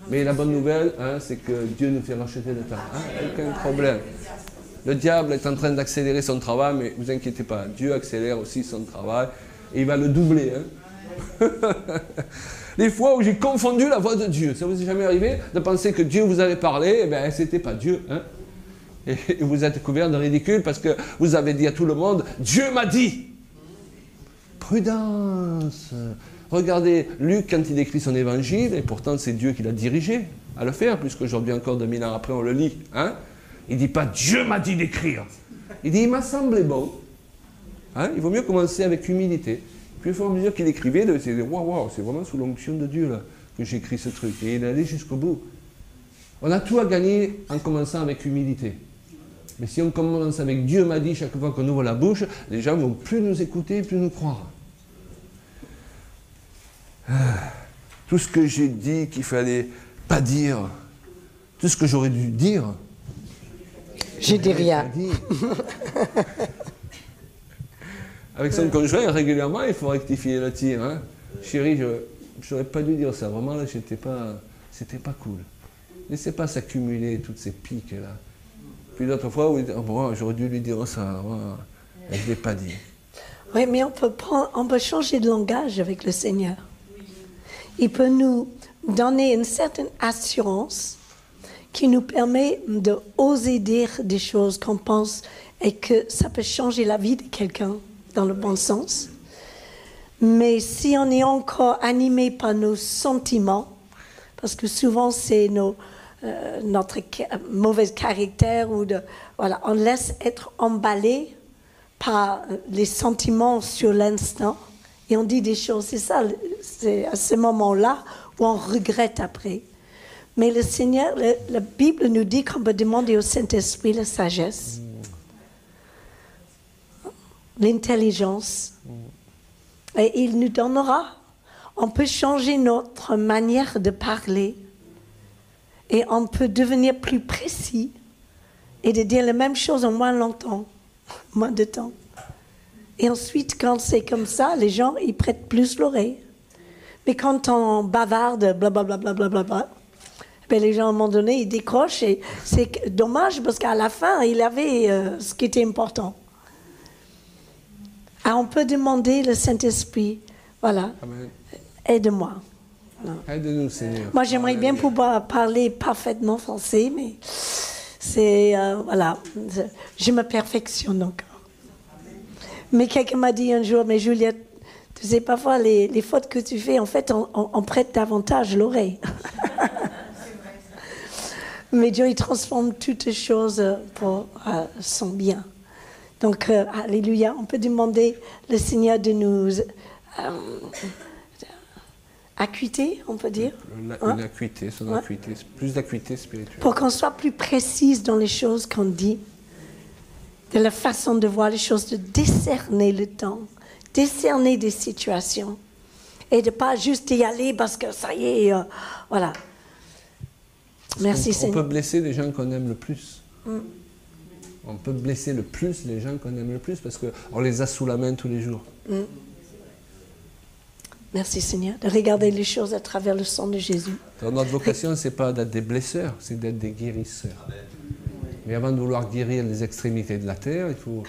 [SPEAKER 1] Mais la bonne nouvelle, hein, c'est que Dieu nous fait racheter le temps. Hein, aucun problème. Le diable est en train d'accélérer son travail, mais ne vous inquiétez pas, Dieu accélère aussi son travail et il va le doubler. Hein. Les fois où j'ai confondu la voix de Dieu, ça vous est jamais arrivé de penser que Dieu vous avait parlé, eh bien c'était pas Dieu. Hein? Et vous êtes couvert de ridicule parce que vous avez dit à tout le monde, Dieu m'a dit. Prudence. Regardez Luc quand il écrit son évangile, et pourtant c'est Dieu qui l'a dirigé à le faire, puisqu'aujourd'hui encore 2000 ans après on le lit. Hein? Il ne dit pas Dieu m'a dit d'écrire. Il dit il m'a semblé bon. Hein? Il vaut mieux commencer avec humilité. Puis au fur et à mesure qu'il écrivait, il s'est dit waouh, c'est vraiment sous l'onction de Dieu là, que j'écris ce truc. Et il est allé jusqu'au bout. On a tout à gagner en commençant avec humilité. Mais si on commence avec Dieu m'a dit chaque fois qu'on ouvre la bouche, les gens ne vont plus nous écouter, plus nous croire. Tout ce que j'ai dit qu'il ne fallait pas dire, tout ce que j'aurais dû dire,
[SPEAKER 2] je dis rien.
[SPEAKER 1] Avec son conjoint, régulièrement, il faut rectifier le tir. Hein. Chérie, je n'aurais pas dû dire ça. Vraiment, là, c'était pas cool. Laissez pas s'accumuler toutes ces piques là. Puis d'autres fois, oh, bon, j'aurais dû lui dire ça. Je ne l'ai pas dit.
[SPEAKER 2] Oui, mais on peut changer de langage avec le Seigneur. Il peut nous donner une certaine assurance qui nous permet d'oser dire des choses qu'on pense et que ça peut changer la vie de quelqu'un dans le bon sens. Mais si on est encore animé par nos sentiments, parce que souvent c'est notre mauvais caractère, voilà, on laisse être emballé par les sentiments sur l'instant et on dit des choses. C'est ça, c'est à ce moment-là où on regrette après. Mais le Seigneur, la Bible nous dit qu'on peut demander au Saint-Esprit la sagesse, l'intelligence, et il nous donnera. On peut changer notre manière de parler et on peut devenir plus précis et de dire la même chose en moins longtemps, moins de temps. Et ensuite, quand c'est comme ça, les gens, ils prêtent plus l'oreille. Mais quand on bavarde, blablabla, blablabla, ben les gens, à un moment donné, ils décrochent et c'est dommage parce qu'à la fin, il avait ce qui était important. Alors, on peut demander le Saint-Esprit, voilà,
[SPEAKER 1] Amen.
[SPEAKER 2] Aide-moi.
[SPEAKER 1] Aide-nous, Seigneur.
[SPEAKER 2] Moi, j'aimerais bien pouvoir parler parfaitement français, mais voilà, je me perfectionne encore. Mais quelqu'un m'a dit un jour, mais Juliette, tu sais, parfois les fautes que tu fais, en fait, on prête davantage l'oreille. Mais Dieu, il transforme toutes les choses pour son bien. Donc, alléluia, on peut demander le Seigneur de nous acuité, on peut dire.
[SPEAKER 1] Une acuité, son acuité, plus d'acuité spirituelle.
[SPEAKER 2] Pour qu'on soit plus précise dans les choses qu'on dit, de la façon de voir les choses, de discerner le temps, discerner des situations, et de ne pas juste y aller parce que ça y est, voilà. Merci Seigneur.
[SPEAKER 1] On peut blesser les gens qu'on aime le plus. On peut blesser le plus les gens qu'on aime le plus parce qu'on les a sous la main tous les jours.
[SPEAKER 2] Merci Seigneur, de regarder les choses à travers le sang de Jésus.
[SPEAKER 1] Alors, notre vocation, ce n'est pas d'être des blesseurs, c'est d'être des guérisseurs. Mais avant de vouloir guérir les extrémités de la terre, il faut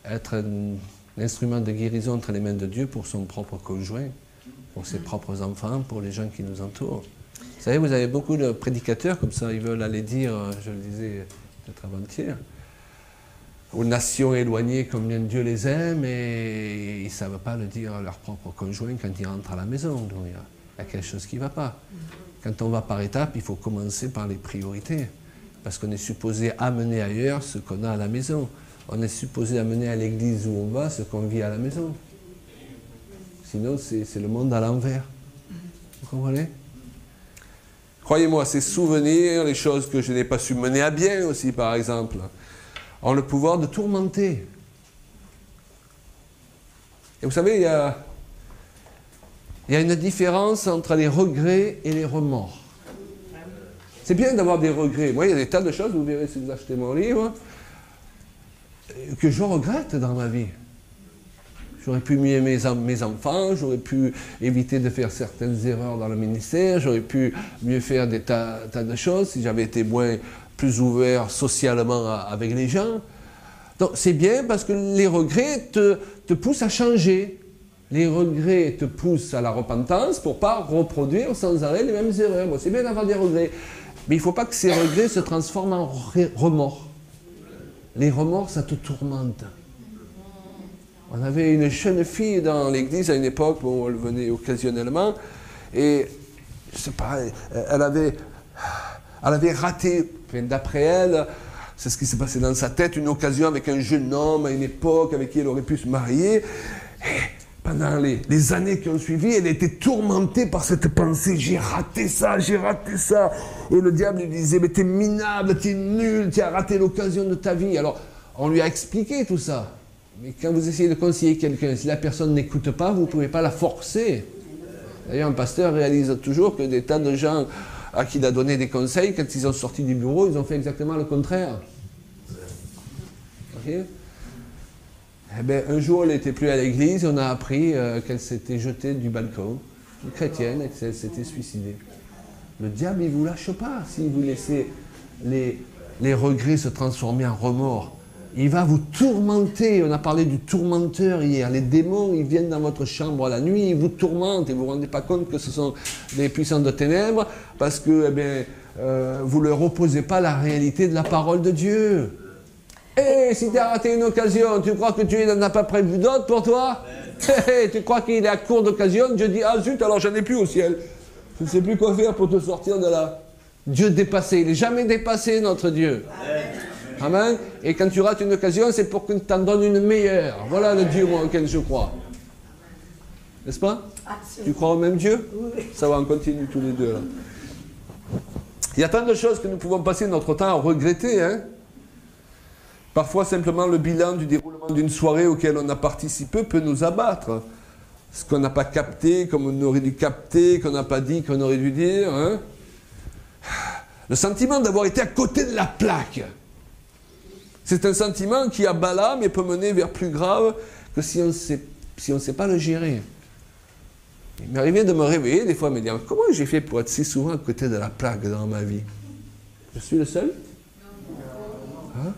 [SPEAKER 1] être un instrument de guérison entre les mains de Dieu pour son propre conjoint, pour ses propres enfants, pour les gens qui nous entourent. Vous savez, vous avez beaucoup de prédicateurs comme ça, ils veulent aller dire, je le disais peut-être avant-hier, aux nations éloignées combien Dieu les aime, et ils ne savent pas le dire à leur propre conjoint quand ils rentrent à la maison. Donc il y a quelque chose qui ne va pas. Quand on va par étapes, il faut commencer par les priorités. Parce qu'on est supposé amener ailleurs ce qu'on a à la maison. On est supposé amener à l'église où on va ce qu'on vit à la maison. Sinon, c'est le monde à l'envers. Vous comprenez? Croyez-moi, ces souvenirs, les choses que je n'ai pas su mener à bien aussi, par exemple, ont le pouvoir de tourmenter. Et vous savez, il y a une différence entre les regrets et les remords. C'est bien d'avoir des regrets. Moi, il y a des tas de choses, vous verrez si vous achetez mon livre, que je regrette dans ma vie. J'aurais pu mieux aimer mes enfants, j'aurais pu éviter de faire certaines erreurs dans le ministère, j'aurais pu mieux faire des tas de choses si j'avais été plus ouvert socialement avec les gens. Donc c'est bien parce que les regrets te poussent à changer. Les regrets te poussent à la repentance pour ne pas reproduire sans arrêt les mêmes erreurs. Bon, c'est bien d'avoir des regrets. Mais il ne faut pas que ces regrets se transforment en remords. Les remords, ça te tourmente. On avait une jeune fille dans l'église à une époque où elle venait occasionnellement, et je ne sais pas, elle avait raté, d'après elle, c'est ce qui s'est passé dans sa tête, une occasion avec un jeune homme à une époque avec qui elle aurait pu se marier. Et pendant les années qui ont suivi, elle était tourmentée par cette pensée, j'ai raté ça, j'ai raté ça. Et le diable lui disait, mais t'es minable, t'es nul, tu as raté l'occasion de ta vie. Alors, on lui a expliqué tout ça. Mais quand vous essayez de conseiller quelqu'un, si la personne n'écoute pas, vous ne pouvez pas la forcer. D'ailleurs, un pasteur réalise toujours que des tas de gens à qui il a donné des conseils, quand ils ont sorti du bureau, ils ont fait exactement le contraire. Okay? Eh bien, un jour, elle n'était plus à l'église, on a appris qu'elle s'était jetée du balcon, une chrétienne, et qu'elle s'était suicidée. Le diable, il ne vous lâche pas si vous laissez les regrets se transformer en remords. Il va vous tourmenter. On a parlé du tourmenteur hier. Les démons, ils viennent dans votre chambre la nuit, ils vous tourmentent et vous ne vous rendez pas compte que ce sont des puissances de ténèbres parce que vous ne leur opposez pas la réalité de la parole de Dieu. Et si tu as raté une occasion, tu crois que Dieu n'en a pas prévu d'autres pour toi? Tu crois qu'il est à court d'occasion? Dieu dit, ah zut, alors j'en ai plus au ciel. Je ne sais plus quoi faire pour te sortir de là. Dieu dépassé, il n'est jamais dépassé, notre Dieu. Amen. Et quand tu rates une occasion, c'est pour qu'il t'en donne une meilleure. Voilà le Dieu auquel je crois. N'est-ce pas? Absolument. Tu crois au même Dieu? Oui. Ça va, on continue tous les deux là. Il y a tant de choses que nous pouvons passer notre temps à regretter. Hein? Parfois, simplement, le bilan du déroulement d'une soirée auquel on a participé peut nous abattre. Ce qu'on n'a pas capté, comme on aurait dû capter, qu'on n'a pas dit, qu'on aurait dû dire. Hein? Le sentiment d'avoir été à côté de la plaque. C'est un sentiment qui, à bas l'âme, et peut mener vers plus grave que si on ne sait pas le gérer. Il m'est arrivé de me réveiller des fois et me dire, comment j'ai fait pour être si souvent à côté de la plaque dans ma vie? Je suis le seul? Hein?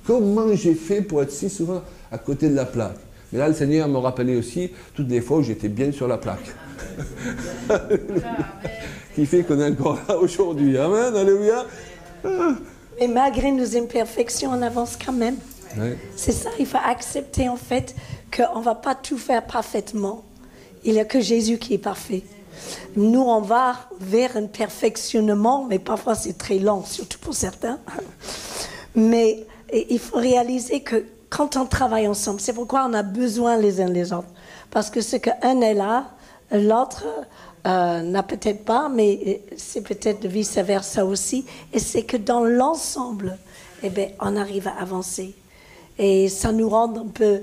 [SPEAKER 1] Comment j'ai fait pour être si souvent à côté de la plaque? Mais là, le Seigneur me rappelait aussi toutes les fois où j'étais bien sur la plaque. Qui fait qu'on est encore là aujourd'hui. Amen, alléluia.
[SPEAKER 2] Mais malgré nos imperfections, on avance quand même.
[SPEAKER 1] Oui.
[SPEAKER 2] C'est ça, il faut accepter en fait qu'on ne va pas tout faire parfaitement. Il n'y a que Jésus qui est parfait. Nous, on va vers un perfectionnement, mais parfois c'est très lent, surtout pour certains. Mais il faut réaliser que quand on travaille ensemble, c'est pourquoi on a besoin les uns les autres. Parce que ce qu'un est là, l'autre n'a peut-être pas, mais c'est peut-être vice-versa aussi. Et c'est que dans l'ensemble, eh bien, on arrive à avancer. Et ça nous rend un peu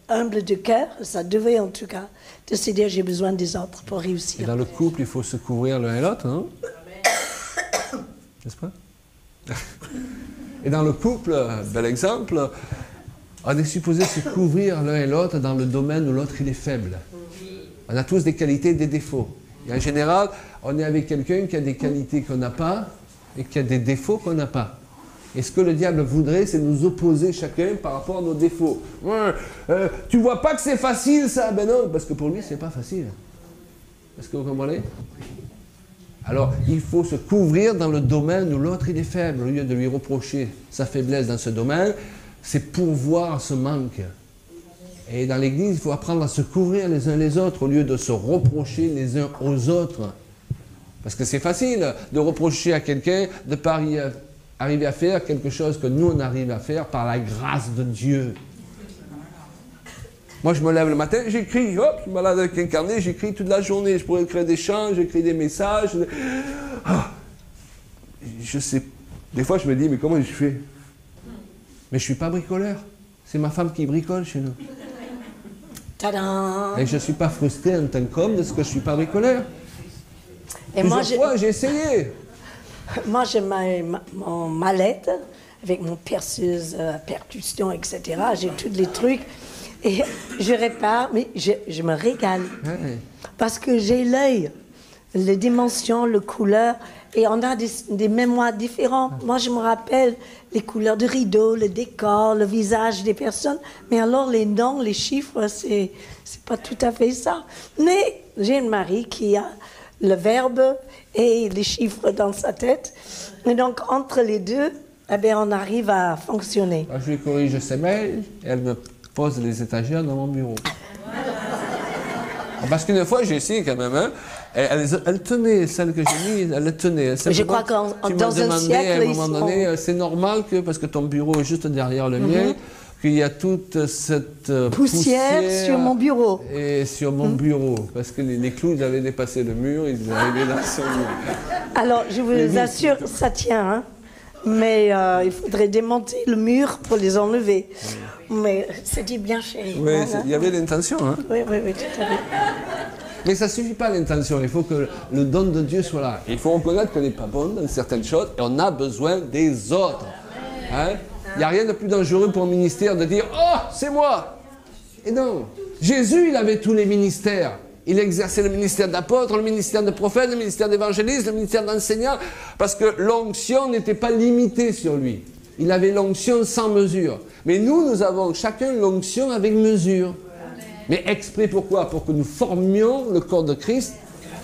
[SPEAKER 2] humble de cœur, ça devait en tout cas, de se dire j'ai besoin des autres pour réussir.
[SPEAKER 1] Et dans le couple, il faut se couvrir l'un et l'autre, non? N'est-ce pas? Et dans le couple, bel exemple, on est supposé se couvrir l'un et l'autre dans le domaine où l'autre il est faible. On a tous des qualités et des défauts. Et en général, on est avec quelqu'un qui a des qualités qu'on n'a pas et qui a des défauts qu'on n'a pas. Et ce que le diable voudrait, c'est nous opposer chacun par rapport à nos défauts. Tu vois pas que c'est facile ça? Ben non, parce que pour lui, c'est pas facile. Est-ce que vous comprenez? Alors, il faut se couvrir dans le domaine où l'autre il est faible, au lieu de lui reprocher sa faiblesse dans ce domaine, c'est pourvoir ce manque. Et dans l'Église, il faut apprendre à se couvrir les uns les autres, au lieu de se reprocher les uns aux autres. Parce que c'est facile de reprocher à quelqu'un de ne pas arriver à faire quelque chose que nous, on arrive à faire par la grâce de Dieu. Moi, je me lève le matin, j'écris, hop, je me balade avec un carnet, j'écris toute la journée. Je pourrais écrire des chants, j'écris des messages. Je sais, des fois, je me dis, mais comment je fais? Mais je ne suis pas bricoleur. C'est ma femme qui bricole chez nous.
[SPEAKER 2] Tadam!
[SPEAKER 1] Et je ne suis pas frustré en tant qu'homme de ce que je ne suis pas bricoleur.
[SPEAKER 2] Et moi,
[SPEAKER 1] j'ai essayé.
[SPEAKER 2] Moi, j'ai mon mallette avec mon perceuse, percussion, etc. J'ai tous les trucs. Et je répare, mais je me régale.
[SPEAKER 1] Ouais.
[SPEAKER 2] Parce que j'ai l'œil, les dimensions, les couleurs, et on a des mémoires différentes. Moi, je me rappelle les couleurs de rideau, le décor, le visage des personnes. Mais alors, les noms, les chiffres, c'est pas tout à fait ça. Mais j'ai un mari qui a le verbe et les chiffres dans sa tête. Et donc, entre les deux, eh bien, on arrive à fonctionner.
[SPEAKER 1] Je lui corrige ses mails et elle me pose les étagères dans mon bureau. Parce qu'une fois, j'ai essayé quand même, hein, elle tenait, celle que j'ai mise, elle le tenait.
[SPEAKER 2] Je crois que dans un siècle,
[SPEAKER 1] à un moment donné, c'est normal que, parce que ton bureau est juste derrière le mien, qu'il y a toute cette poussière
[SPEAKER 2] sur mon bureau.
[SPEAKER 1] Et sur mon bureau, parce que les clous, ils avaient dépassé le mur, ils arrivaient dans son mur.
[SPEAKER 2] Alors, je vous assure, ça tient, hein. Mais il faudrait démonter le mur pour les enlever. Mais c'était bien chéri.
[SPEAKER 1] Oui, il y avait l'intention. Hein.
[SPEAKER 2] Oui, tout à fait.
[SPEAKER 1] Mais ça ne suffit pas l'intention, il faut que le don de Dieu soit là. Il faut reconnaître qu'on n'est pas bon dans certaines choses et on a besoin des autres. Hein? Il n'y a rien de plus dangereux pour un ministère de dire « Oh, c'est moi !» Et non, Jésus, il avait tous les ministères. Il exerçait le ministère d'apôtre, le ministère de prophète, le ministère d'évangéliste, le ministère d'enseignant, parce que l'onction n'était pas limitée sur lui. Il avait l'onction sans mesure. Mais nous avons chacun l'onction avec mesure. Mais exprès pourquoi? Pour que nous formions le corps de Christ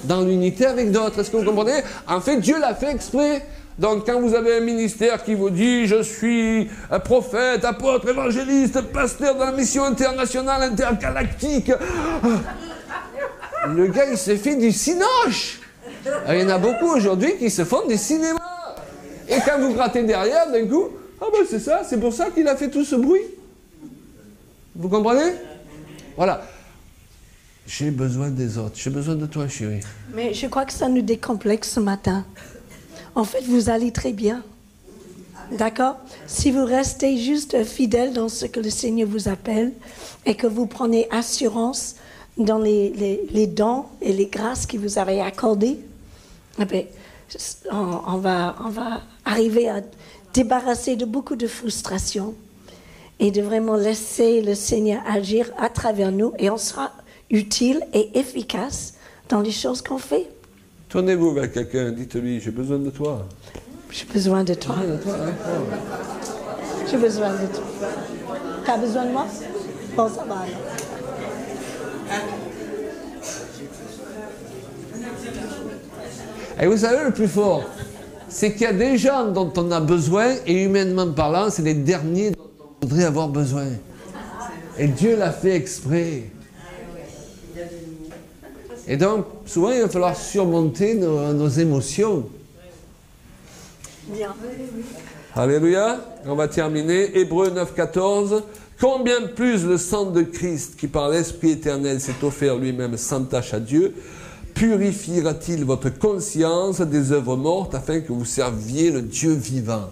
[SPEAKER 1] dans l'unité avec d'autres. Est-ce que vous comprenez? En fait, Dieu l'a fait exprès. Donc, quand vous avez un ministère qui vous dit « Je suis un prophète, apôtre, évangéliste, pasteur dans la mission internationale, intergalactique », le gars, il s'est fait du cinoche. Il y en a beaucoup aujourd'hui qui se font du cinéma. Et quand vous grattez derrière, d'un coup, ah ben c'est ça, c'est pour ça qu'il a fait tout ce bruit. Vous comprenez? Voilà. J'ai besoin des autres. J'ai besoin de toi, chérie.
[SPEAKER 2] Mais je crois que ça nous décomplexe ce matin. En fait, vous allez très bien. D'accord? Si vous restez juste fidèle dans ce que le Seigneur vous appelle et que vous prenez assurance dans les dons et les grâces qu'il vous avait accordées, eh bien, on va arriver à débarrasser de beaucoup de frustration et de vraiment laisser le Seigneur agir à travers nous et on sera utile et efficace dans les choses qu'on fait.
[SPEAKER 1] Tournez-vous vers quelqu'un, dites-lui, j'ai besoin de toi.
[SPEAKER 2] J'ai besoin de toi. J'ai besoin de toi. Tu as besoin de moi? Bon, ça va alors.
[SPEAKER 1] Et vous savez le plus fort, c'est qu'il y a des gens dont on a besoin, et humainement parlant, c'est les derniers dont on voudrait avoir besoin. Et Dieu l'a fait exprès. Et donc, souvent, il va falloir surmonter nos émotions.
[SPEAKER 2] Bien.
[SPEAKER 1] Alléluia. On va terminer. Hébreux 9, 14. Combien plus le sang de Christ, qui par l'Esprit éternel s'est offert lui-même sans tache à Dieu, purifiera-t-il votre conscience des œuvres mortes afin que vous serviez le Dieu vivant?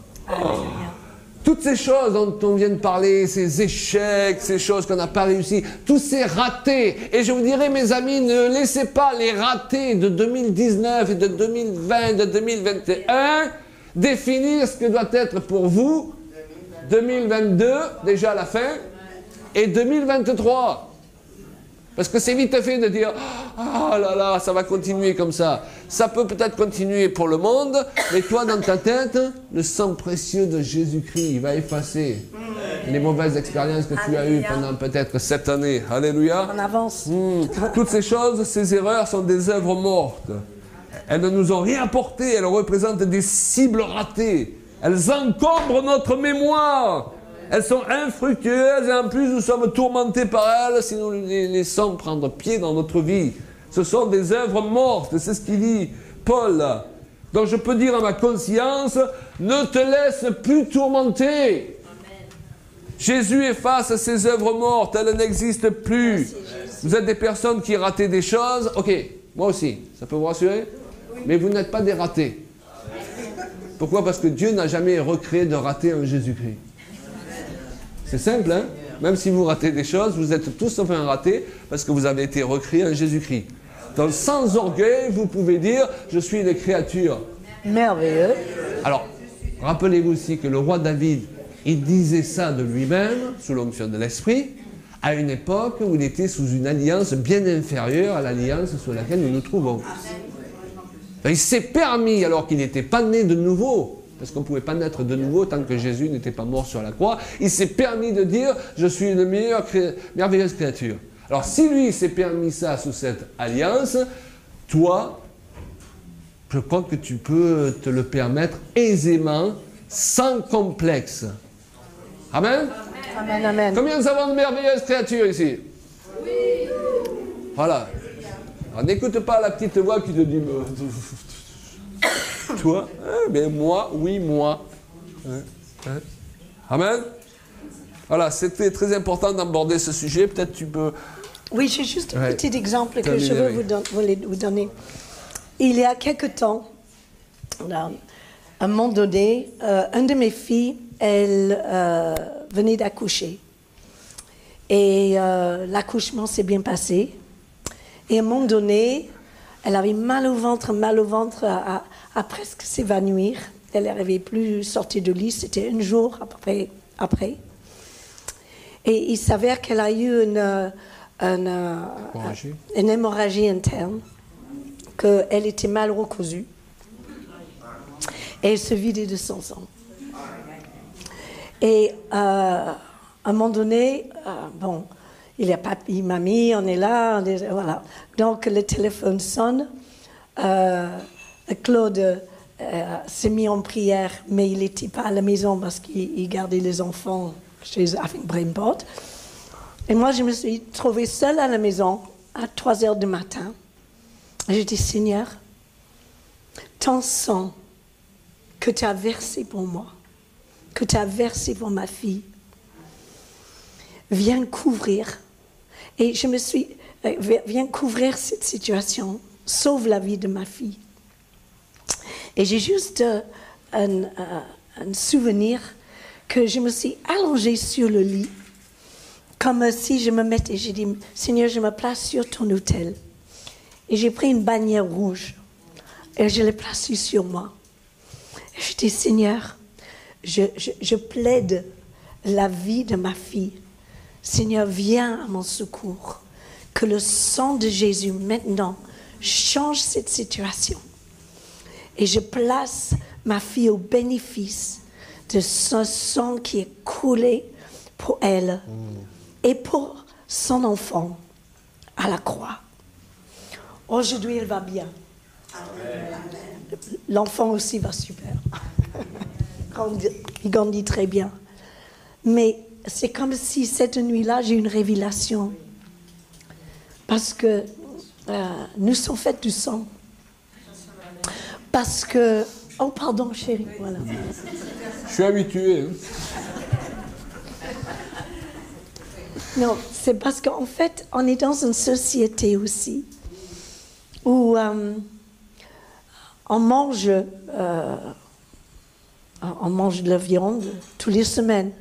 [SPEAKER 1] Toutes ces choses dont on vient de parler, ces échecs, ces choses qu'on n'a pas réussi, tous ces ratés. Et je vous dirais, mes amis, ne laissez pas les ratés de 2019 et de 2020, de 2021 définir ce que doit être pour vous 2022, déjà à la fin, et 2023. Parce que c'est vite fait de dire « Ah là là, ça va continuer comme ça ». Ça peut peut-être continuer pour le monde, mais toi, dans ta tête, le sang précieux de Jésus-Christ va effacer les mauvaises expériences que tu as eues pendant peut-être 7 années. Alléluia.
[SPEAKER 2] On avance.
[SPEAKER 1] Toutes ces choses, ces erreurs sont des œuvres mortes. Elles ne nous ont rien apporté, elles représentent des cibles ratées. Elles encombrent notre mémoire. Elles sont infructueuses et en plus nous sommes tourmentés par elles si nous les laissons prendre pied dans notre vie. Ce sont des œuvres mortes, c'est ce qu'il dit Paul. Donc je peux dire à ma conscience, ne te laisse plus tourmenter. Amen. Jésus efface ces œuvres mortes, elles n'existent plus. Vous êtes des personnes qui rataient des choses, ok, moi aussi, ça peut vous rassurer, mais vous n'êtes pas des ratés. Pourquoi? Parce que Dieu n'a jamais recréé de ratés en Jésus-Christ. C'est simple, hein? Même si vous ratez des choses, vous êtes tous sauf un raté parce que vous avez été recréés en Jésus-Christ. Donc sans orgueil, vous pouvez dire « Je suis une créature ».
[SPEAKER 2] Merveilleux.
[SPEAKER 1] Alors, rappelez-vous aussi que le roi David, il disait ça de lui-même, sous l'onction de l'Esprit, à une époque où il était sous une alliance bien inférieure à l'alliance sous laquelle nous nous trouvons. Donc, il s'est permis, alors qu'il n'était pas né de nouveau, parce qu'on ne pouvait pas naître de nouveau tant que Jésus n'était pas mort sur la croix, il s'est permis de dire « Je suis une merveilleuse créature ». Alors si lui s'est permis ça sous cette alliance, toi, je crois que tu peux te le permettre aisément, sans complexe. Amen?
[SPEAKER 2] Amen, amen.
[SPEAKER 1] Combien nous avons de merveilleuses créatures ici? Oui. Voilà. Alors n'écoute pas la petite voix qui te dit toi, mais moi, oui, moi. Amen. Voilà, c'était très important d'aborder ce sujet. Peut-être tu peux...
[SPEAKER 2] Oui, j'ai juste un petit exemple que je veux vous donner. Il y a quelque temps, à un moment donné, une de mes filles, elle venait d'accoucher. Et l'accouchement s'est bien passé. Et à un moment donné, elle avait mal au ventre, à presque s'évanouir. Elle n'arrivait plus à sortir du lit, c'était un jour après. Et il s'avère qu'elle a eu une hémorragie interne, qu'elle était mal recousue. Et elle se vidait de son sang. Et à un moment donné, il y a papi, mamie, on est là, voilà. Donc le téléphone sonne. Claude s'est mis en prière, mais il n'était pas à la maison parce qu'il gardait les enfants avec Brainport. Et moi, je me suis trouvée seule à la maison à 3 heures du matin. J'ai dit, Seigneur, ton sang que tu as versé pour moi, que tu as versé pour ma fille, viens couvrir. Et je me suis, viens couvrir cette situation, sauve la vie de ma fille. Et j'ai juste un souvenir que je me suis allongée sur le lit, comme si je me mettais, j'ai dit, Seigneur, je me place sur ton autel. Et j'ai pris une bannière rouge et je l'ai placée sur moi. Et je dis, Seigneur, je plaide la vie de ma fille. Seigneur, viens à mon secours. Que le sang de Jésus, maintenant, change cette situation. Et je place ma fille au bénéfice de ce sang qui est coulé pour elle et pour son enfant à la croix. Aujourd'hui, elle va bien. Amen. l'enfant aussi va super. Il grandit très bien. Mais c'est comme si cette nuit-là, j'ai une révélation. Parce que nous sommes faits du sang. Parce que... Oh, pardon, chérie. Voilà.
[SPEAKER 1] Je suis habitué. Hein.
[SPEAKER 2] Non, c'est parce qu'en fait, on est dans une société aussi où on mange de la viande toutes les semaines.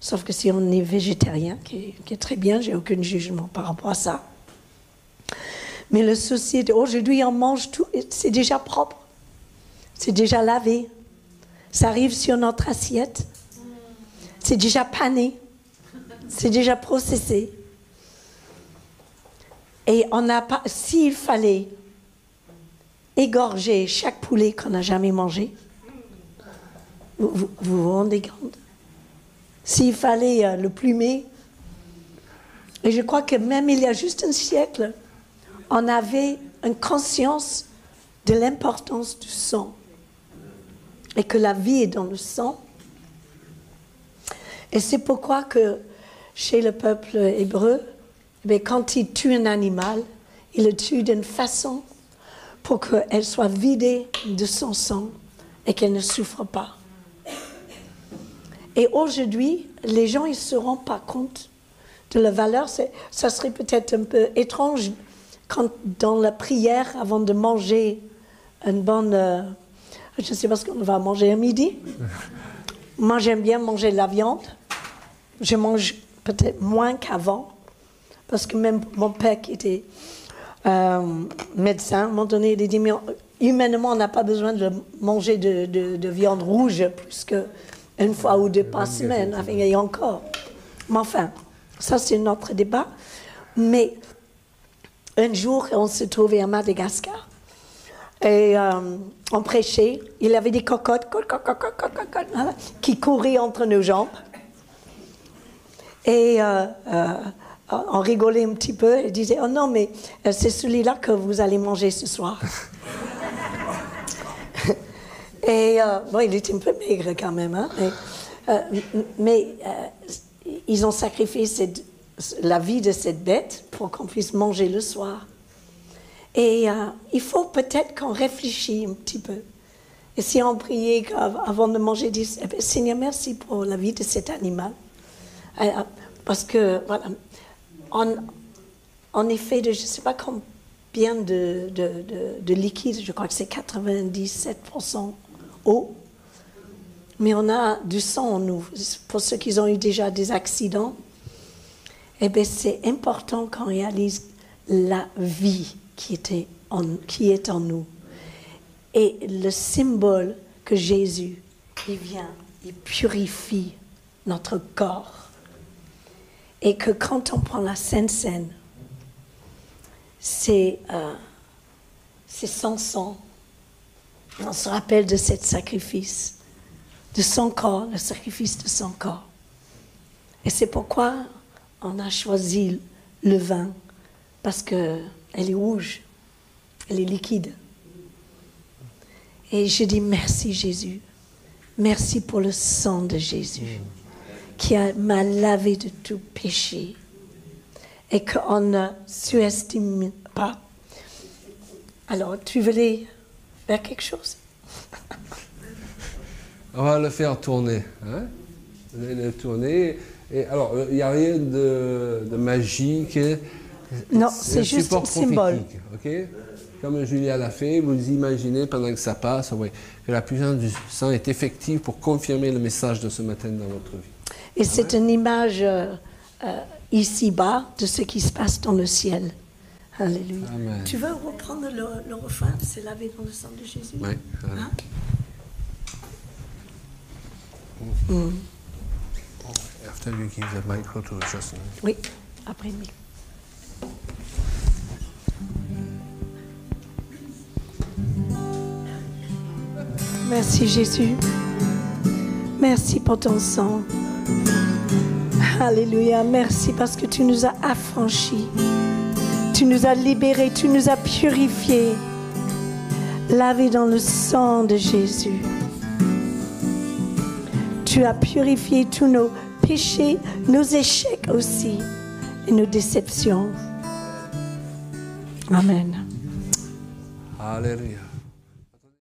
[SPEAKER 2] Sauf que si on est végétarien, qui est très bien, j'ai aucun jugement par rapport à ça. Mais la société, aujourd'hui, on mange tout, c'est déjà propre, c'est déjà lavé, ça arrive sur notre assiette, c'est déjà pané, c'est déjà processé. Et on n'a pas, s'il fallait égorger chaque poulet qu'on n'a jamais mangé, vous vous rendez compte? S'il fallait le plumer, et je crois que même il y a juste un siècle, on avait une conscience de l'importance du sang et que la vie est dans le sang. Et c'est pourquoi que chez le peuple hébreu, quand il tue un animal, il le tue d'une façon pour qu'elle soit vidée de son sang et qu'elle ne souffre pas. Et aujourd'hui, les gens, ils ne se rendent pas compte de la valeur. Ça serait peut-être un peu étrange quand, dans la prière, avant de manger une bonne... je ne sais pas ce qu'on va manger à midi. Moi, j'aime bien manger de la viande. Je mange peut-être moins qu'avant. Parce que même mon père, qui était médecin, à un moment donné, il a dit, mais humainement, on n'a pas besoin de manger de viande rouge plus qu'une fois ou deux par semaine, et encore. Mais enfin, ça c'est notre débat. Mais un jour, on se trouvait à Madagascar et on prêchait. Il avait des cocottes qui couraient entre nos jambes. Et on rigolait un petit peu et disait, oh non, mais c'est celui-là que vous allez manger ce soir. Et bon, il était un peu maigre quand même, hein, mais ils ont sacrifié la vie de cette bête pour qu'on puisse manger le soir. Et il faut peut-être qu'on réfléchisse un petit peu. Et si on priait avant de manger, dit, eh bien, Seigneur, merci pour la vie de cet animal. Parce que, voilà, on est fait de, je ne sais pas combien de liquide, je crois que c'est 97% eau, mais on a du sang en nous. Pour ceux qui ont eu déjà des accidents, eh bien, c'est important qu'on réalise la vie qui est en nous. Et le symbole que Jésus, il vient, il purifie notre corps. Et que quand on prend la Sainte Seine, c'est sans sang. On se rappelle de ce sacrifice, de son corps, le sacrifice de son corps. Et c'est pourquoi on a choisi le vin, parce qu'elle est rouge, elle est liquide. Et je dis merci Jésus, merci pour le sang de Jésus, qui m'a lavé de tout péché, et qu'on ne sous-estime pas. Alors, tu voulais faire quelque chose?
[SPEAKER 1] On va le faire tourner. Hein? Le tourner. Et alors, il n'y a rien de magique.
[SPEAKER 2] Non, c'est juste un symbole.
[SPEAKER 1] Okay? Comme Julia l'a fait, vous imaginez pendant que ça passe, oui, que la puissance du sang est effective pour confirmer le message de ce matin dans votre vie.
[SPEAKER 2] Et c'est une image ici-bas de ce qui se passe dans le ciel. Alléluia.
[SPEAKER 1] Amen.
[SPEAKER 2] Tu veux reprendre le refrain? C'est lavé dans le sang de Jésus.
[SPEAKER 1] Oui.
[SPEAKER 2] Hein?
[SPEAKER 1] After you give the micro to Justin.
[SPEAKER 2] Oui, après lui. Merci Jésus. Merci pour ton sang. Alléluia. Merci parce que tu nous as affranchis. Tu nous as libérés. Tu nous as purifiés. lavé dans le sang de Jésus. Tu as purifié tous nos péchés, nos échecs aussi et nos déceptions. Amen.
[SPEAKER 1] Alléluia.